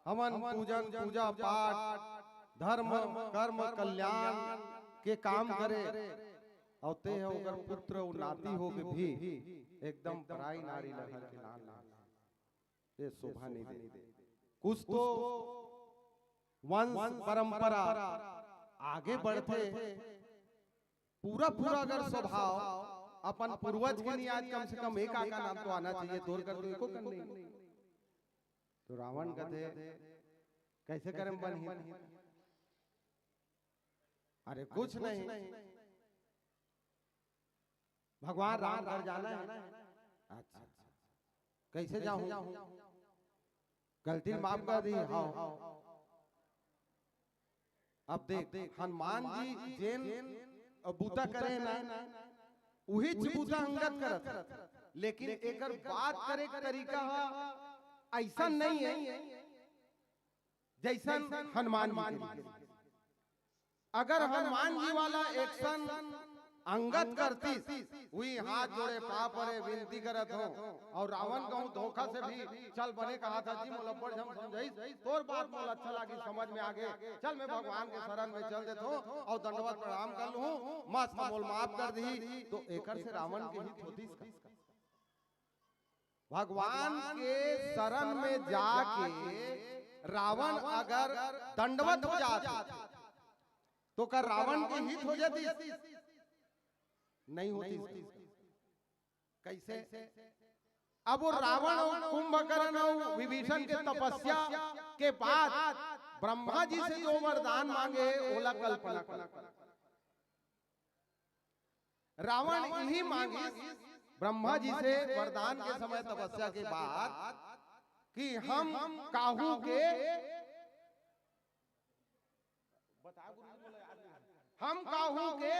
हवन पूजन पूजा पाठ धर्म कर्म कल्याण के काम करे। और ते होकर पुत्र और नाती हो के भी एकदम पराई नारी लहर के लाल ये शोभा नहीं दे। कुछ तो वंश परंपरा आगे बढ़ते पूरा अगर स्वभाव अपन पूर्वज के नहीं आज कम से कम एक आका नाम तो आना चाहिए। तोड़ कर तो एको कर नहीं। तो रावण कहते कैसे करें बन। अरे कुछ नहीं, भगवान राम घर जाना है। अच्छा कैसे जाऊं? गलती माफ कर दी। हाँ अब देख हनुमान जी जैन बूता करे ना वही बूता अंगद करत, लेकिन एकर बात करे का तरीका ऐसा नहीं है जैसा हनुमान जी के। अगर हनुमान जी वाला एक्शन अंगद करती हुई हाथ जोड़े पाप परे विनती करत हो और रावण कहूं धोखा से भी चल बने कहा था जी मोला बड़ हम समझाई तोर बात मोला अच्छा लगी समझ में आगे चल मैं भगवान के शरण में चल देता हूं और दंडवत प्रणाम कर लूं मस्त मोल माफ कर दी। तो एकर से रावण के हित होती भगवान के शरण में जाके रावण अगर दंडवत हो जाता तो कर रावण के हित हो जाती नहीं होती। कैसे? अब वो रावण और कुंभकर्ण और विभीषण के तपस्या के बाद ब्रह्मा जी से जो वरदान मांगे ओला कल्पना कर। रावण यही मांगे ब्रह्मा जी से वरदान के समय तपस्या के बाद कि हम काहू के हम काहू के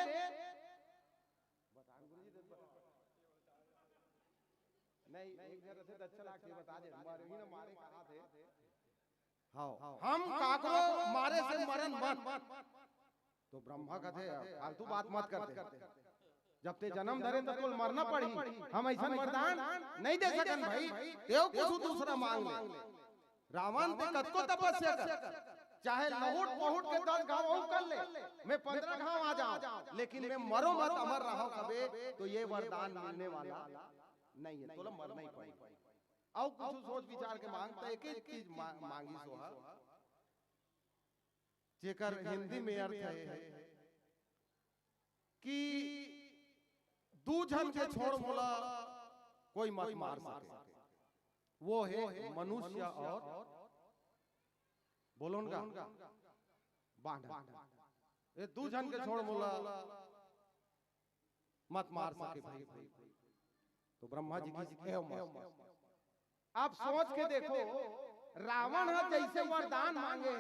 नहीं एक जगह से अच्छा लाख के बता दे हमारे ही ना मारे कहा थे। हाँ हम काकरो मारे से मरन मत। तो ब्रह्मा कहते फालतू बात मत करते। जब ते जन्म धरे तो तुल मरना पड़ी। हम ऐसा वरदान नहीं दे सकन भाई तेव कुछ दूसरा मांग ले। रावण ते कतको तपस्या कर चाहे लहुट पहुट के 10 घाव कर ले मैं 15 घाव आ जाऊं लेकिन मैं मरो मत अमर रहो कबे। तो ये वरदान मिलने वाला नहीं है तो मरना ही पड़ेगा। और कुछ सोच विचार के मांगता एक एक चीज मांगी सोहा जेकर हिंदी में अर्थ है कि दू जन के छोड़ मोला कोई मत मार सके। वो है मनुष्य और बोलो उनका बांधा। ये दू जन के छोड़ मोला मत मार सके भाई। तो ब्रह्मा जी की आप सोच के देखो रावण जैसे वरदान मांगे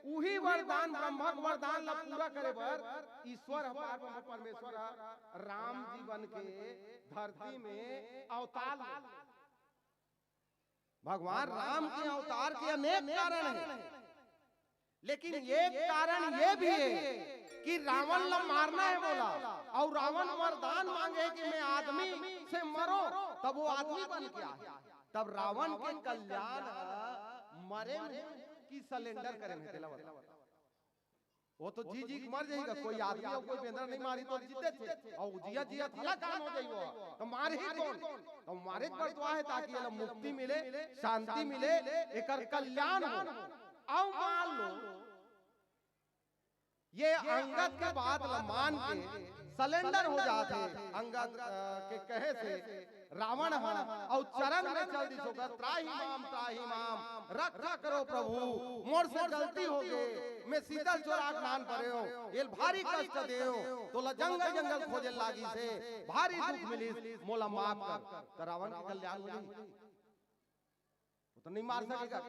वही वरदान ब्रह्मा वरदान ला पूरा करे बर ईश्वर परमेश्वर राम जी बन के धरती में अवतार। भगवान राम के अवतार के अनेक कारण हैं लेकिन एक कारण ये भी है कि रावण ला मारना है बोला और रावण वरदान मांगे कि मैं आदमी से मरो तब वो आदमी बन गया। तब रावण के कल्याण मरे की सिलेंडर करे में तेला वो तो जी मर जाएगा। कोई आदमी और कोई बेंदर नहीं मारी तो जीते थे और जिया थला काम हो जाएगा तो मारे ही कौन। तो मारे पर दुआ है ताकि ये मुक्ति मिले शांति मिले एकर कल्याण हो। अब मान लो ये अंगद के बात मान के सिलेंडर हो जाते अंगद के कहे से रावण और चरण में चल दी सोकर त्राही माम रक्षा करो प्रभु मोर से गलती हो गए मैं शीतल चोराक नान परे हो ये भारी कष्ट देओ तो जंगल जंगल खोजे लागी से भारी दुख मिली मोला माफ कर तो रावण के कल्याण हो गई। वो तो नहीं मार सकेगा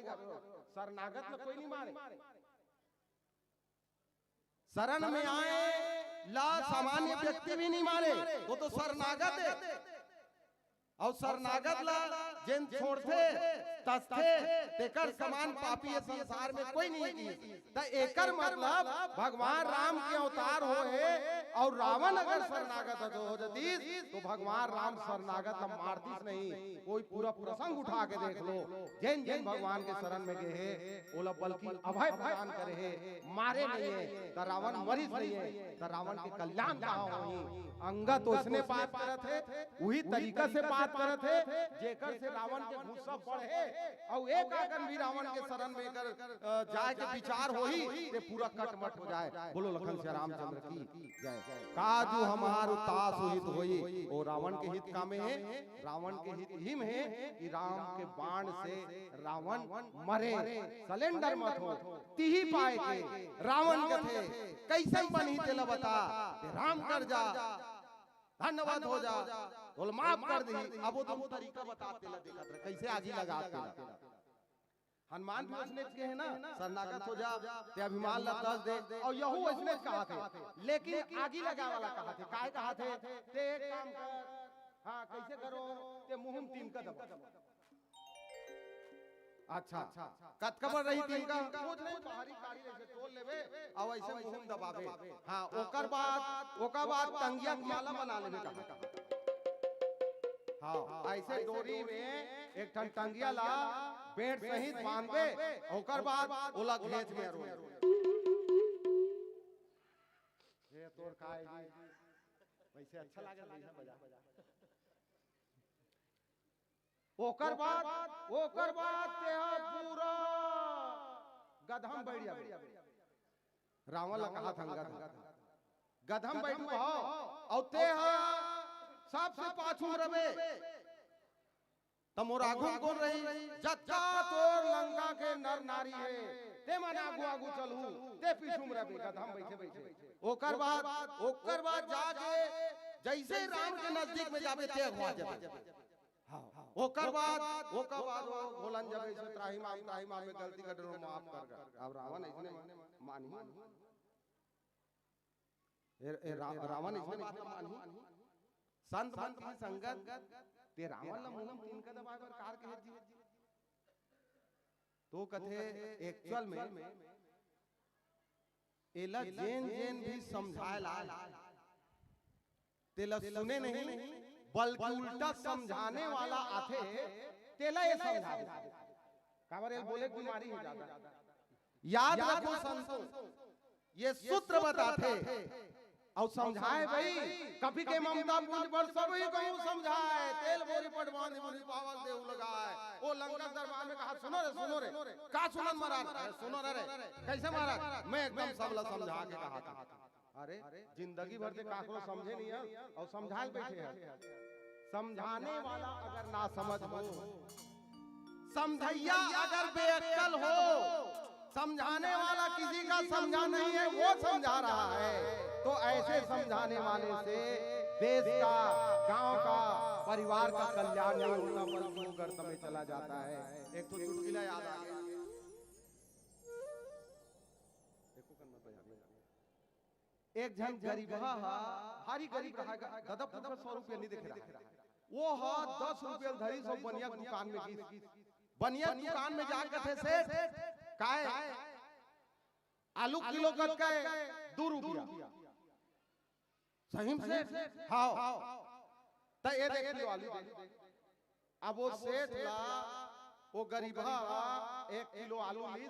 शरणागत में कोई नहीं मारे शरण में आए ला सामान्य व्यक्ति भी नहीं मारे वो तो शरणागत है और शरणागत ला जिन छोड़ते तस्थे तेकर समान पापी है संसार में कोई नहीं की तो एकर मतलब भगवान राम के अवतार हो है और रावण अगर शरणागत हो जाती तो भगवान राम शरणागत हम मारतीस नहीं कोई पूरा प्रसंग उठा के देख लो जिन जिन भगवान के शरण में गए है ओला बल्कि अभय प्रदान करे है मारे नहीं है तो रावण मरीज नहीं है तो रावण के कल्याण कहाँ होई अंगद उसने बात करत है वही तरीका से बात करत है जेकर से रावण के गुस्सा बढ़े और एक आकर भी रावण के शरण में कर जाए के विचार होई ते पूरा कटमट हो जाए। बोलो लखन से रामचंद्र की जय। काजू हमार उतास हित होई ओ रावण के हित का में है रावण के हित ही में है कि राम के बाण से रावण मरे सिलेंडर मत हो तिही पाए के रावण कथे कैसे बनी तेला बता राम कर जा धन्यवाद हो जा बोल माफ कर दी अब वो तुम तरीका बताते ला देखत रहे कैसे आजी लगाते ला हनुमान भी उसने के है ना शरणागत हो जा ते अभिमान ला दस दे और यहू उसने कहा थे लेकिन आगी लगा वाला कहा थे काय कहा थे ते एक काम कर हां कैसे करो ते मुहम तीन का दबा अच्छा कत खबर रही तीन का कुछ नहीं बाहरी कारी ऐसे तोल लेबे और ऐसे मुहम दबावे हां ओकर बाद टंगिया के माला बना लेबे कहा हाँ ऐसे डोरी में एक ठन टंगिया ला पेड़ सहित बांधबे ओकर बाद ओला घेच में रो ये तोर काय वैसे अच्छा लागल नहीं बजा ओकर बाद ते पूरा गधम बढ़िया रावण ला कहा था गधम बैठू हो और ते सबसे पाछू रबे तमोर आगू कौन रही जत्ता तोर लंका के नर नारी है ते मन आगू चलू ते पीछू रबे गधम बैठे ओकर बाद जाके जैसे राम के नजदीक में जाबे ते अगवा जाबे ओकर बाद बोलन जब ऐसे त्राही माम में गलती कर दो माफ कर अब रावण इसने मानी रावण इसने मानी संत मंत की संगत ते रावण ला मुहम तीन का दबाए पर कार के जी तो कथे एक्चुअल में एला जेन भी समझाए ला तेला सुने नहीं बल्कि उल्टा समझाने वाला आथे तेला ये समझा काबर ये बोले बीमारी हो जाता याद रखो संतों ये सूत्र बताते और समझाए भाई कभी के ममता पुंज पर सभी को समझाए तेल बोरी पट बांधे बोरी पावल देव लगाए ओ लंका दरबार में कहा सुनो रे का सुनन महाराज सुनो रे कैसे महाराज मैं एकदम सबला समझा के कहा था अरे जिंदगी भर से काकरो समझे नहीं है और समझाए बैठे हैं समझाने वाला अगर ना समझ हो समझैया अगर बेअक्ल हो समझाने वाला किसी का समझा नहीं है वो समझा रहा है तो ऐसे समझाने वाले से देश का गांव का परिवार का कल्याण नहीं होना बल्कि वो गर्त में चला जाता है। एक तो चुटकुला याद आ गया एक जन गरीब भारी गरीब रहा गदब 100 रुपया नहीं दिख रहा वो 10 रुपया धरी सब बनिया दुकान में गई बनिया दुकान में जाकर थे सेठ काय आलू किलो कट का 2 रुपया सही से हाँ तो ये देख लो आलू अब वो सेठ ला वो गरीबा 1 किलो आलू ली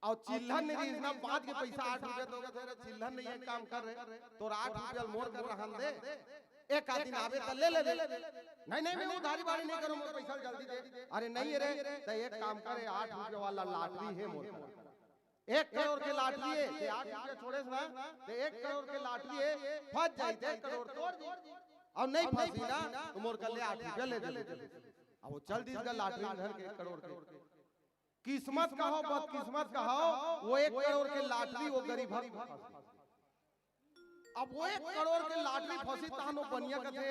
और चिल्हन नहीं ना बात के पैसा 8 रुपया दोगे तेरे चिल्हन नहीं एक काम कर रहे तो 8 रुपया मोर कर रहा दे एक आदमी आवे तो ले नहीं मैं उधारी बारी नहीं करूं मैं पैसा जल्दी दे अरे नहीं रे तो एक काम करे 8 रुपया वाला लॉटरी है मोर 1 करोड़ के लाटरी है ते 8 रुपया छोड़े से ना ते 1 करोड़ के लाटरी है फंस जाई ते 1 करोड़ तोड़ दी और नहीं फंसी ना तो मोर कल 8 रुपया ले दे अब वो चल दी इसका लाटरी धर के 1 करोड़ के किस्मत का हो बदकिस्मत का हो वो 1 करोड़ के लाटरी वो गरीब अब वो 1 करोड़ के लाटरी फंसी तानो बनिया कथे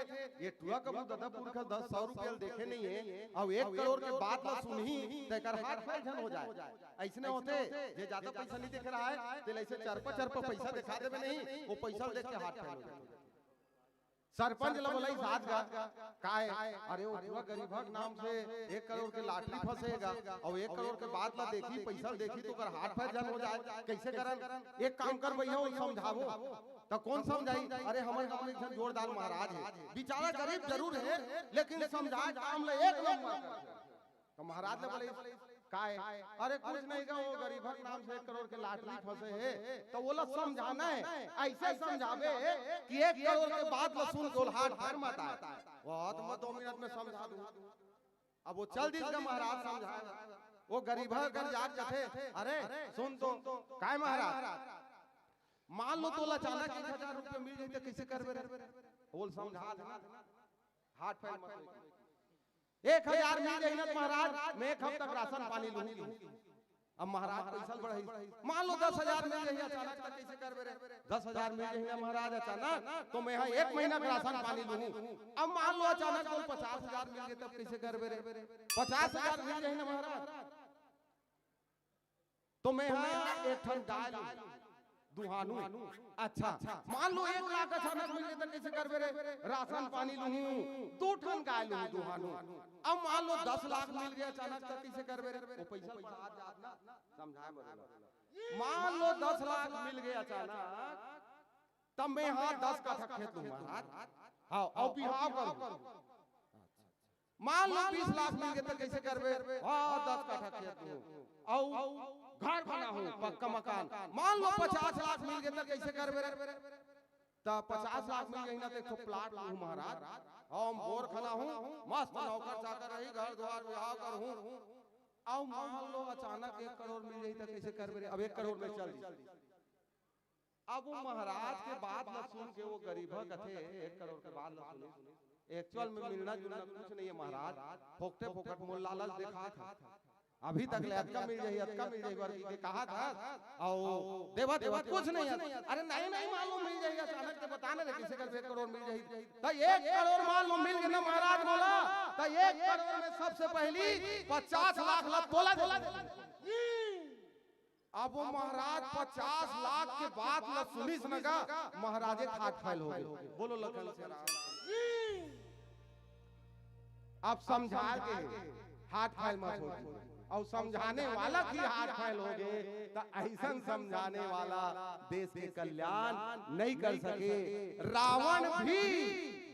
ये टुआ कबू दादा पुरखा 10-100 रुपया देखे नहीं है अब 1 करोड़ के बात ना सुनही तेकर हाथ पैर झन हो जाए ऐसने होते जे ज्यादा पैसा नहीं दिख रहा है ते ऐसे चरपा पैसा दिखा देबे नहीं वो पैसा देख के हाथ पैर हो जाए सरपंच ला बोलाई साथ गा काय अरे वो टुआ गरीबक नाम से 1 करोड़ के लाटरी फंसेगा और 1 करोड़ के बाद ला देखी पैसा देखी तो कर हाथ पैर झन हो जाए कैसे करन एक काम कर भैया समझावो तो कौन समझाई अरे हमारे एक जोरदार महाराज है बेचारा गरीब जरूर है लेकिन समझाए काम ले एक नंबर तो महाराज ने बोले काय अरे कुछ नहीं का वो गरीब नाम से 1 करोड़ के लाटरी फंसे है तो वो लोग समझाना है ऐसे समझावे कि 1 करोड़ के बाद लसून गोल हाथ हार मत आए बहुत मैं 2 मिनट में समझा दूं अब वो चल दी का महाराज समझाएगा वो गरीब घर जात कथे अरे सुन तो काय महाराज मान लो तो अचानक 1000 रुपया मिल जाए तो कैसे करबे रे बोल समझा देना हाथ पैर मत 1000 मिल जाए ना महाराज मैं 1 हफ्ता तक राशन पानी लूंगी अब महाराज पैसा बढ़ाई मान लो 10,000 मिल जाए अचानक तो कैसे करबे रे 10,000 मिल जाए ना महाराज अचानक तो मैं यहाँ 1 महीना का राशन पानी लूंगी अब मान लो अचानक तो 50,000 मिल गए तब कैसे करबे रे 50,000 मिल जाए ना महाराज तो मैं यहाँ 1 ठन गाय दुहानू अच्छा मान लो 1 लाख अचानक मिल गए तो कैसे करबे रे राशन पानी लूंगी 2 ठन गाय लूंगी दुहानू अब मान लो 10 लाख मिल गया अचानक तो कैसे करबे रे वो पैसा बढ़ा जात ना समझाए मतलब मान लो 10 लाख मिल गए अचानक तब मैं हां 10 कट्ठा खेत लूं महाराज हां और बिहाव करूं मान लो 20 लाख मिल गए तो कैसे करबे हां 10 कट्ठा खेत लूं और घर बना हो पक्का मकान मान लो 50 लाख मिल गए तो कैसे करबे रे तो 50 लाख मिल गई ना तो एक प्लाट लूं महाराज हम बोर खना हूं मस्त नौकर चाकर रही घर द्वार विवाह कर हूं आओ मान लो अचानक 1 करोड़ मिल गई तो कैसे करबे रे अब 1 करोड़ में चल दी अब वो महाराज के बात न सुन के वो गरीब कथे 1 करोड़ के बाद न सुने एक्चुअल में मिलना जुलना कुछ नहीं है महाराज फोकटे फोकट मोल लालच देखा था अभी तक ले अटका मिल जाए वर्गी के कहा था और देवा कुछ नहीं है अरे नहीं मालूम मिल जाएगा अचानक से बताने रे किसी का 1 करोड़ मिल जाएगी तो 1 करोड़ मालूम मिल गया ना महाराज बोला तो 1 करोड़ में सबसे पहली 50 लाख ला तोला अब वो महाराज 50 लाख के बाद न सुनी सुनगा महाराजे खाट फाइल हो गए बोलो लखन से अब समझा के हाथ फाइल मत हो और समझाने वाला की हाथ फैल हो गए तो ऐसा समझाने वाला देश के कल्याण नहीं कर सके रावण भी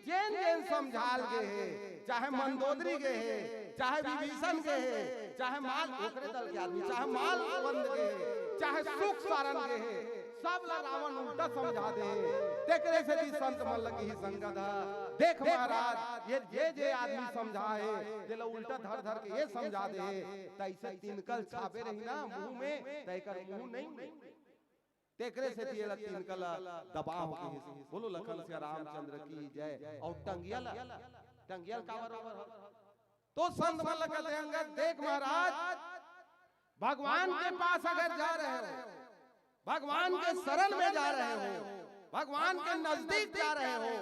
जेन जेन समझाल गए है चाहे मंदोदरी गए है चाहे विभीषण गए है चाहे माल ओकरे दल के आदमी चाहे माल बंद गए है चाहे सुख सारण गए है सब ला रावण उल्टा समझा दे देखरे से भी संत मन लगी ही संगत देख महाराज ये आदमी समझाए जे ला उल्टा धर के ये समझा दे तैसे तिनकल छापे रही ना मुंह में तैकर मुंह नहीं तेकरे से दिए ला तिनकल दबा हो के बोलो लखन से रामचंद्र की जय और टंगियल कावर तो संत मन लगते अंगद देख महाराज भगवान के पास अगर जा रहे हो भगवान के शरण में जा रहे हो भगवान के नजदीक जा रहे हो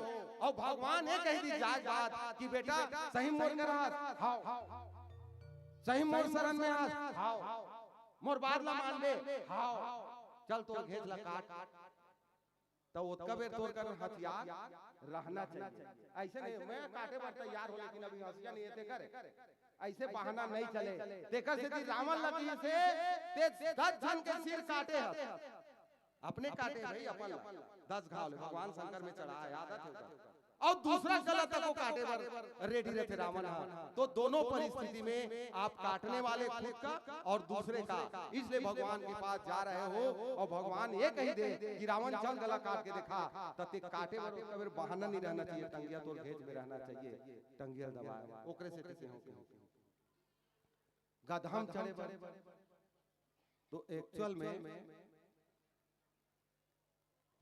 और भगवान ये कह दी बात कि बेटा सही मोर कर हाथ सही मोर शरण में हाथ मोर बात ला मान ले चल तो घेच ला काट तो वो कबे तोड़ कर हथियार रहना चाहिए ऐसे नहीं मैं काटे पर तैयार हो लेकिन अभी हथियार नहीं है करे ऐसे बहाना नहीं चले देखा से रावण लगी से 10 जन के सिर काटे अपने काटे भाई अपन 10 घाव भगवान शंकर में चढ़ाया आदत है और दूसरा गला तक को काटे पर रेडी रहते रावण तो दोनों परिस्थिति में आप काटने वाले खुद का और दूसरे का इसलिए भगवान के पास जा रहे हो और भगवान ये कही दे कि रावण चल गला काट के दिखा तब काटे पर बहाना नहीं रहना चाहिए टंगिया तो घेच में रहना चाहिए टंगिया दबा ओकरे से कैसे हो गधम चढ़े बड़े तो एक्चुअल में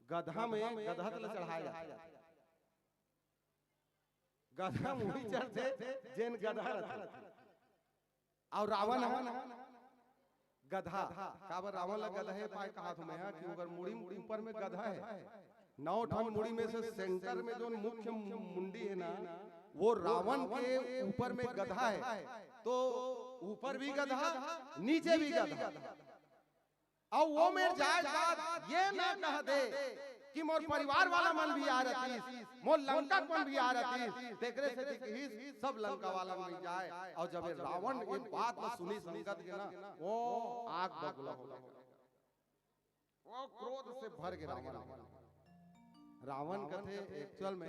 गधा में गधा तले चढ़ाया जाता है। गधा मुड़ी चढ़ते जेन गधा रहता और रावण गधा काबर रावण ला गधा है पाए कहा तुम्हें है कि अगर मुड़ी ऊपर में गधा है 9 ठन मुड़ी में से सेंटर में जो मुख्य मुंडी है ना वो रावण के ऊपर में गधा है। तो ऊपर भी गधा नीचे भी गधा और वो मेरे जायज बात ये ना कह दे कि मोर परिवार वाला मन भी आ रही मोर लंका मन भी आ रही देखरे से कि सब लंका वाला मन जाए। और जब रावण ये बात में सुनी संगत के ना वो आग बगला हो गया, वो क्रोध से भर गया। रावण कथे एक्चुअल में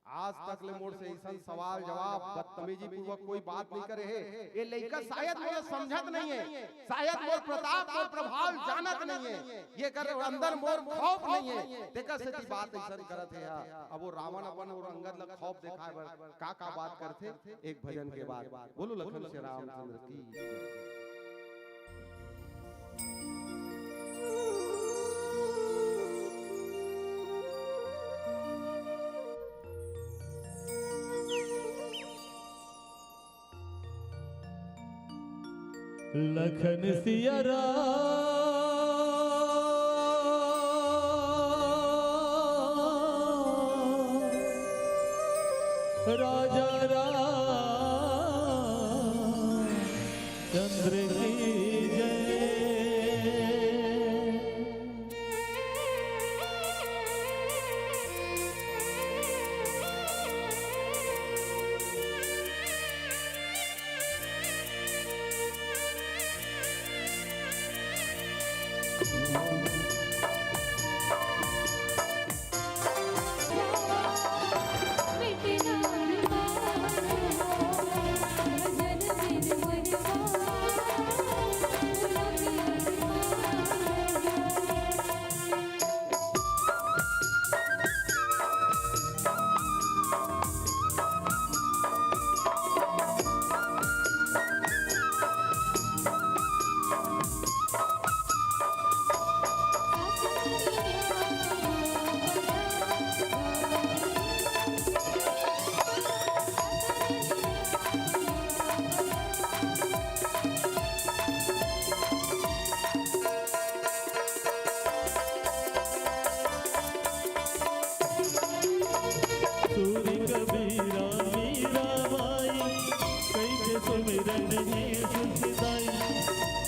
आज तक ले मोर से ऐसा सवाल जवाब बदतमीजी पूर्वक कोई बात नहीं करे है। ये लड़का शायद मोर समझत नहीं है, शायद मोर प्रताप और प्रभाव जानत नहीं है, ये कर अंदर मोर खौफ नहीं है। देखा से की बात ऐसा करत है। अब वो रावण अपन और अंगद ला खौफ दिखाए बर का बात करथे। एक भजन के बाद बोलो लखन श्री रामचंद्र की लखन सिया राजा चंद्र की जय।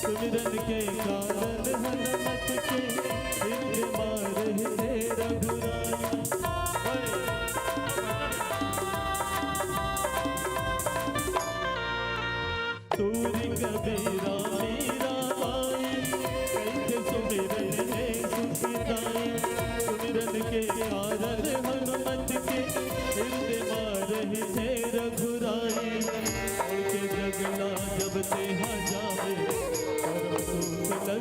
सुमिरन के कारण हनुमत के दिल मार है रघुराई। सूरी कबीरा मीरा माई कैसे सुमिरन है सुखदाई। सुमिरन के कारण हनुमत के दिल मार है रघुराई। उनके जगला जब ते जावे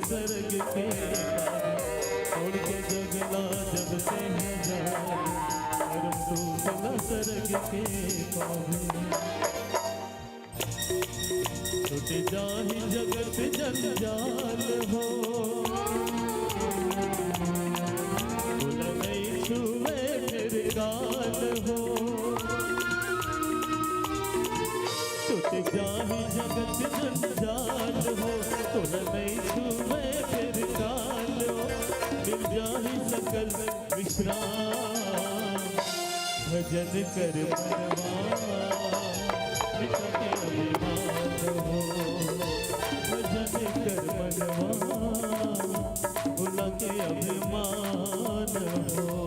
सरग के छोड़ के जगला जब से है जाए सरग के पावे। छुट जाहि जगत जंजाल हो भूल नहीं छुए फिर गाल हो। छुट जाहि जगत जंजाल हो भूल नहीं छुए फिर गाल हो। मिल जाहि सकल विश्राम भजन कर मनवा मिटके अभिमान हो। भजन कर मनवा भुला के अभिमान हो।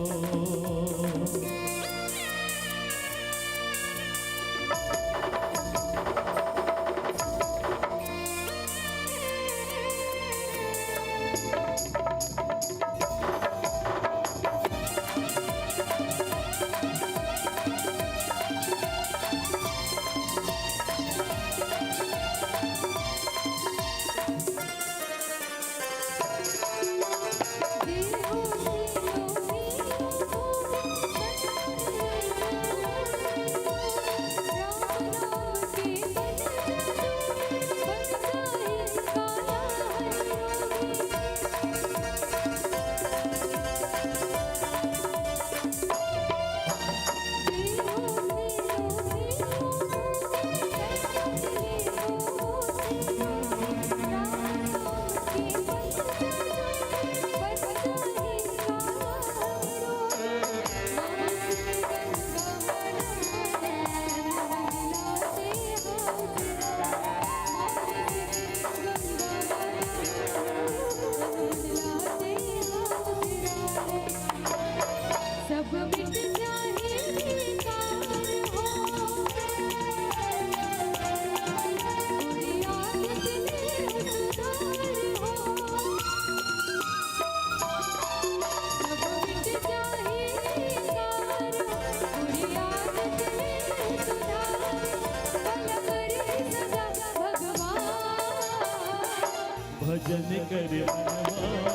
कर मनवा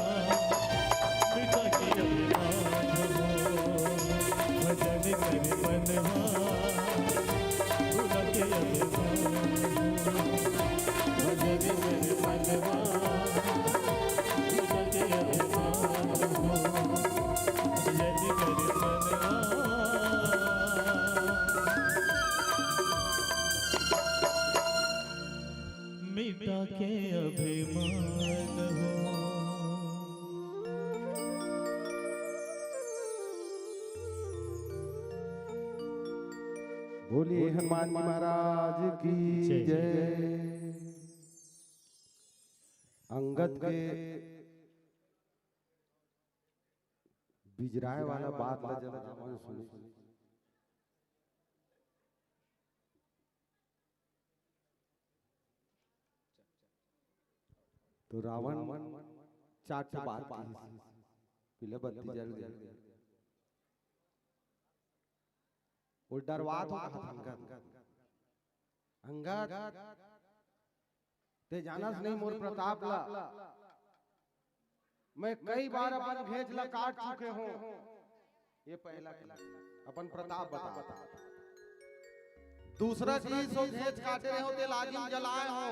मिटा के अभिमान हो भजन कर मनवा भुला के अभिमान हो भजन कर मनवा मिटा के अभिमान हो भजन कर मनवा मिटा के अभिमान हो। बोलिए हनुमान जी महाराज की जय। अंगद के बिजराए वाला बात ला जब रावण सुने तो रावण चाट बात पीले बत्ती जल गई वो डरवा तो अंगद ते जानस नहीं मोर प्रताप ला मैं कई बार अपन भेज ला काट चुके हूँ। ये पहला अपन प्रताप बता। दूसरा चीज सो भेज काटे रहे हो ते लाजिम जलाए हो।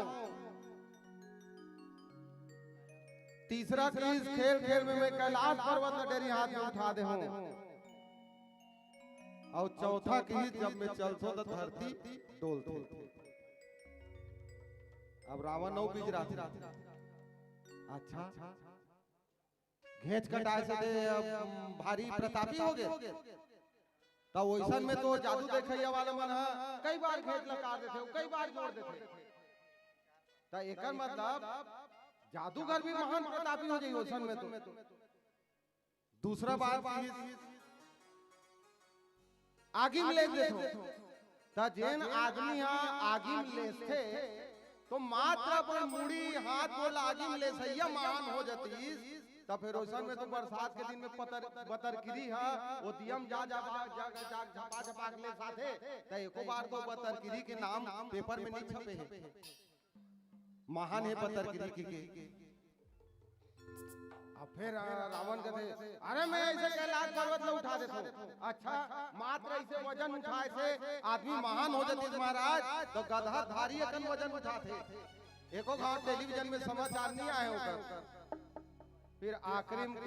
तीसरा चीज खेल खेल में मैं कैलाश पर्वत में डेरी हाथ में उठा दे हूँ। और चौथा चीज जब मैं चलतो तो धरती डोलते। अब रावण नौ बीज रहा अच्छा घेच कटाए से भारी प्रतापी हो गए तब वैसन में तो जादू देखे वाला मन कई बार घेच लगा देते कई बार जोड़ देते तो एक मतलब जादूगर भी महान प्रतापी हो जाए वैसन में तो। दूसरा बात आगिम ले देखो ता जेन आदमी आगिम ले थे तो मात्र पर मुड़ी हाथ बोल आगिम ले सैया महान हो जाती। तब फिर ओसन में तो बरसात के दिन में बतरकिरी है वो दियम जा झपा झपा ले साथे तो एको बार तो बतरकिरी के नाम पेपर में नहीं छपे है। महान है बतरकिरी के। अब फिर रावण कहते अरे मैं ऐसे कैलाश पर्वत में उठा देता हूँ। अच्छा मात्र ऐसे वजन उठाए से आदमी महान हो जाते महाराज तो गधा धारी एकन वजन उठाते। एको घाट टेलीविजन में समाचार नहीं आए होकर। फिर आखिरी में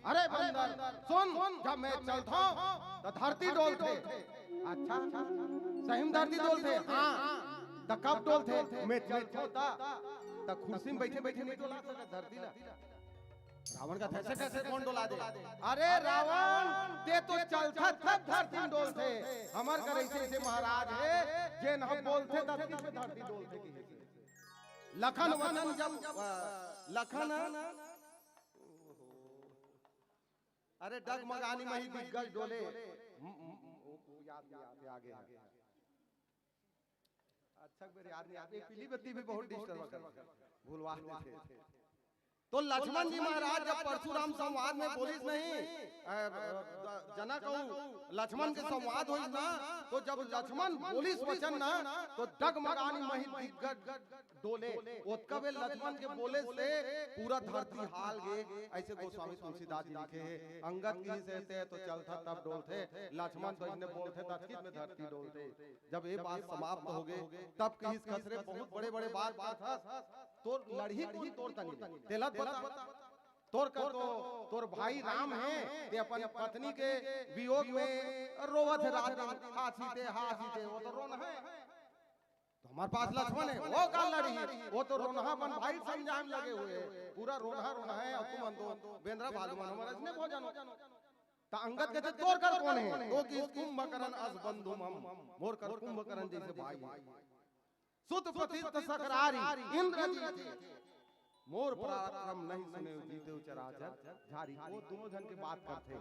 अरे बंदर सुन जब मैं चलता हूँ तो धरती डोलते। अच्छा सही में धरती डोलते हाँ तो कब डोलते मैं चलता तो कुर्सी में बैठे बैठे नहीं डोला सकता धरती ला। रावण का कैसे कैसे कौन डोला दे। अरे रावण ते तो चलता तब धरती डोलते हमार कर ऐसे महाराज है जे न बोलते धरती पे धरती डोलते की। लखन वचन जब लखन अरे डगमगानी में ही दिग्गज डोले याद आगे अच्छा मेरे याद नहीं आती। पीली बत्ती भी बहुत डिस्टर्ब कर भूलवा थे। तो लक्ष्मण जी महाराज जब परशुराम संवाद में पुलिस नहीं जना कहूँ लक्ष्मण के संवाद हुई ना तो जब लक्ष्मण पुलिस वचन ना तो डगमगानी मही दिग्गज डोले उत्का वे लक्ष्मण के बोले से पूरा धरती हाल गए। ऐसे गोस्वामी तुलसीदास जी लिखे हैं अंगद की से तो चलता तब डोलते लक्ष्मण तो इन्हें बोलते तब में धरती डोलते। जब ये बात समाप्त हो गए तब कहीं खसरे बहुत बड़े बड़े बात था तो लड़ही कोई तोड़ता नहीं तेलत बता तोर कर तो तोर भाई राम है ते अपन पत्नी के वियोग में रोवत रात दिन हासी वो तो रोना है। तो हमारे पास लक्ष्मण है वो का लड़ी वो तो रोना अपन भाई समझाने लगे हुए पूरा रोना है और तुम अंदो बेंद्रा भालुमान हमारा इसने भोजन तो अंगद कहते तोर कर कौन है तो कि कुंभकर्ण अस बंधु मम मोर कर कुंभकर्ण जैसे भाई सुत प्रतित सकरारी इंद्र जी थे मोर पराक्रम नहीं सुने जीते चराचर झारी। वो दोनों जन की बात करते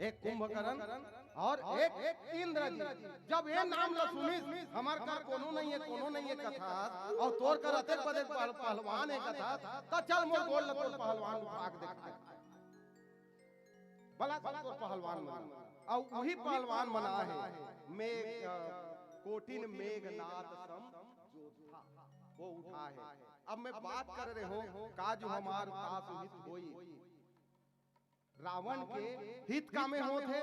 एक कुंभकर्ण और एक इंद्र जी। जब ये नाम ला सुनी हमार का कोनो नहीं है कथा और तोर कर अतेक बदे पहलवान है कथा तो चल मोर गोल ल तोर पहलवान भाग देखते भला तोर पहलवान बना और वही पहलवान बना है मेघ कोटिन मेघनाथ सम जोधा वो उठा है अब मैं बात कर रहे हो का जो हमार दास हित होई, रावण के हित का में होते,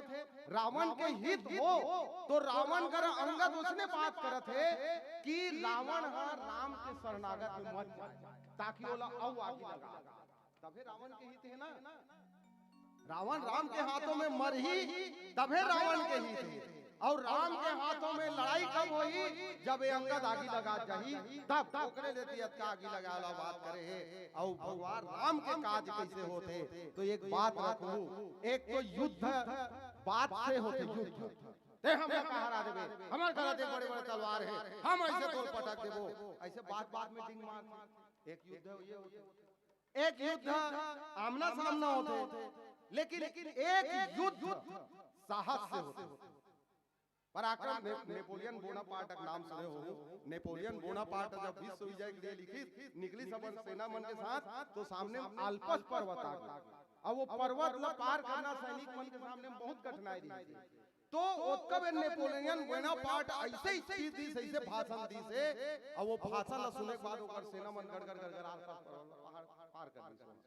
रावण के हित हो तो रावण कर अंगद उसने बात करत है कि रावण राम के शरणागत में मत जाए ताकि ओला औ आगे लगा, तबे रावण के हित है ना। रावण राम के हाथों में मर ही तबे रावण के हित है, और राम के हाथों में लड़ाई कब होई जब ये अंगद आगे लगा जाही, तब ओकरे लेती का आगे लगाला बात करे है। और भगवान राम के काज कैसे होते, तो एक बात रखू, एक तो युद्ध बात से होते, युद्ध ते हम का हरा देबे, हमर गला दे बड़े बड़े तलवार है, हम ऐसे तोड़ पटक देबो, ऐसे बात बात में डिंग मार। एक युद्ध ये होते, एक युद्ध आमना सामना होते, लेकिन एक युद्ध साहस से होते। पराक्रम नेपोलियन बोनापार्ट का नाम सुने हो, नेपोलियन बोनापार्ट जब विश्व विजय के लिए लिखी निकली सब सेना मन के साथ, तो सामने आल्पस पर्वत आ गया, और वो पर्वत ला पार करना सैनिक मन के सामने बहुत कठिनाई रही। तो कब नेपोलियन बोनापार्ट ऐसे ही स्पीच दी, ऐसे भाषण दी से, और वो भाषण ला सुने के बाद ओकर सेना मन गड़गड़ गड़गड़ आल्पस पर्वत पार कर दी।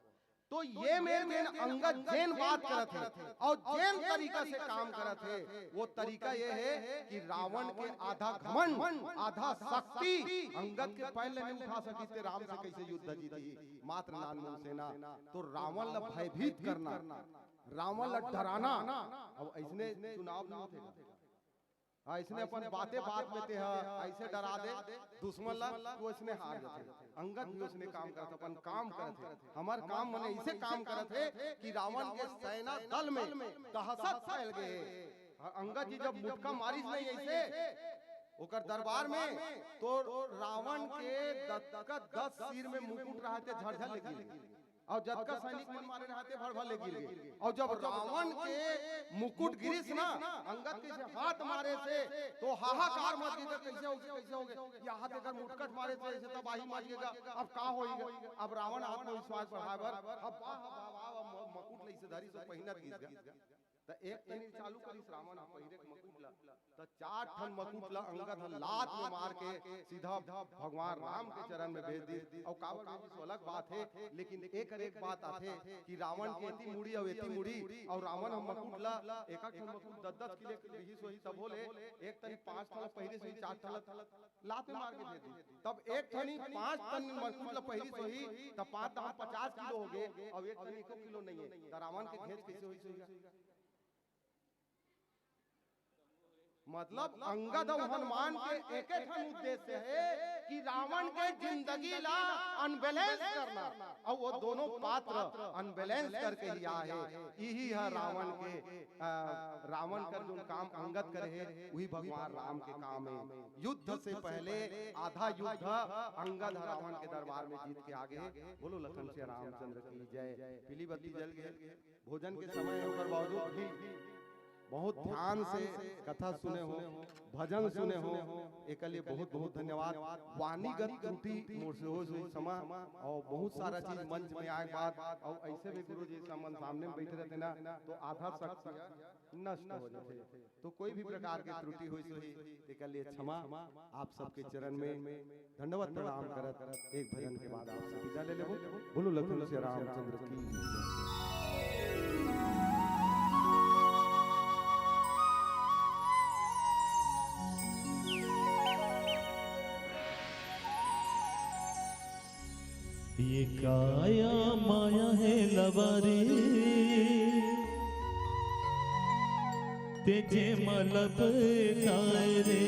तो ये मेन अंगद जैन बात करत है और जैन तरीका से काम करत है। वो तरीका ये है कि रावण के आधा घमंड आधा शक्ति अंगद के पहले नहीं उठा सकी थे, राम से कैसे युद्ध जीती मात्र 99 सेना। तो रावण ला भयभीत करना, रावण ला डराना, अब ऐसने चुनाव ना होते, इसने अपन बातें बात में ते ऐसे डरा दे दुश्मन ला, वो इसने हार जाते। अंगद भी उसने काम करते, अपन काम करते, हमार काम मने ऐसे काम करते कि रावण के सेना दल में दहशत फैल गए। अंगद जी जब मुटका मारिस नहीं ऐसे ओकर दरबार में, तो रावण के 10 सिर में मुकुट रहते झरझर लगी, और जब का सैनिक मन मारे रहते भर भर गिर गए। और जब रावण के मुकुट गिरिस ना अंगद के हाथ मारे से, तो हाहाकार मच गया, कैसे हो गया कैसे हो गया, या हाथ अगर मुटकट मारे से ऐसे तबाही मच गया, अब का होएगा। अब रावण आत्मविश्वास बढ़ावर अब मुकुट ले से धरी से पहिनत गिर गया, तो एक तनी चालू करिस रावण पहिरे मुकुट ला, तो 4 ठन मुकुट ला अंगद लात में मार के सीधा भगवान राम के चरण में भेज दी। और काबर भेजी अलग बात है, लेकिन एक बात आथे कि रावण के एती मुड़ी और एती मुड़ी, और रावण हम मुकुट ला एक ठन मुकुट 10 किलो के रही सोही, तब बोले एक तनी 5 ठन पहिरे सोही 4 ठन लात में मार के भेज दी। तब एक ठनी 5 टन मुकुट ला पहिरी सोही, तब 5 दाम 50 किलो हो गए, और एक टन 1 किलो नहीं है, तो रावण के घेच कैसे होई सोही। मतलब अंगद और हनुमान के एक उद्देश्य है कि रावण के जिंदगी ला अनबैलेंस करना, और वो दोनों पात्र अनबैलेंस करके ही आए। यही है रावण के रावण का जो काम अंगद करे है, वही भगवान राम के काम है। युद्ध से पहले आधा युद्ध अंगद रावण के दरबार में जीत के आगे। बोलो लखन से रामचंद्र की जय। पीली बत्ती जल गई, भोजन के समय होकर बावजूद भी बहुत ध्यान से कथा सुने हो, भजन सुने हो, एक लिए बहुत बहुत धन्यवाद। वाणीगत त्रुटि मोर से हो समा, और बहुत सारा चीज मंच में आए बाद, और ऐसे भी गुरु जी सामने में बैठे रहते ना, तो आधा शक्ति नष्ट हो जाते। तो कोई भी प्रकार की त्रुटि हुई सही एक लिए क्षमा, आप सबके चरण में दंडवत प्रणाम करत एक भजन के बाद आप सब विदा ले लेबो। बोलो लखन से रामचंद्र की। ये काया माया है लवारी, तेजे मलब ताए रे,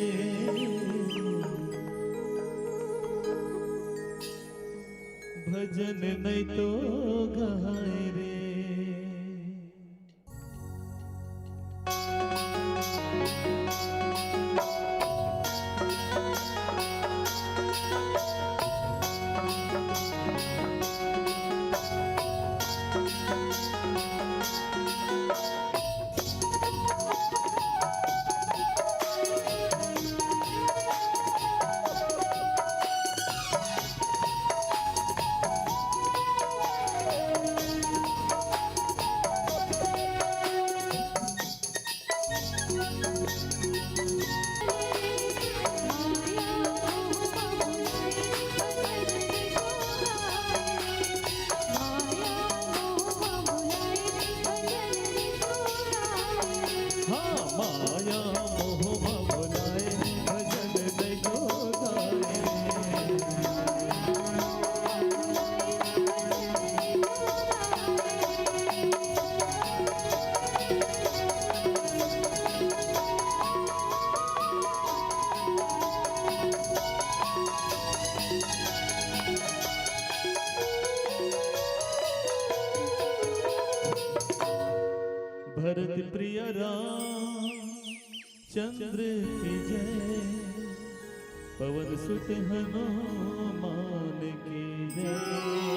भजन नहीं तो गाए रे। भरत प्रिय राम चंद्र की जय, पवन सुत हनुमान की जय।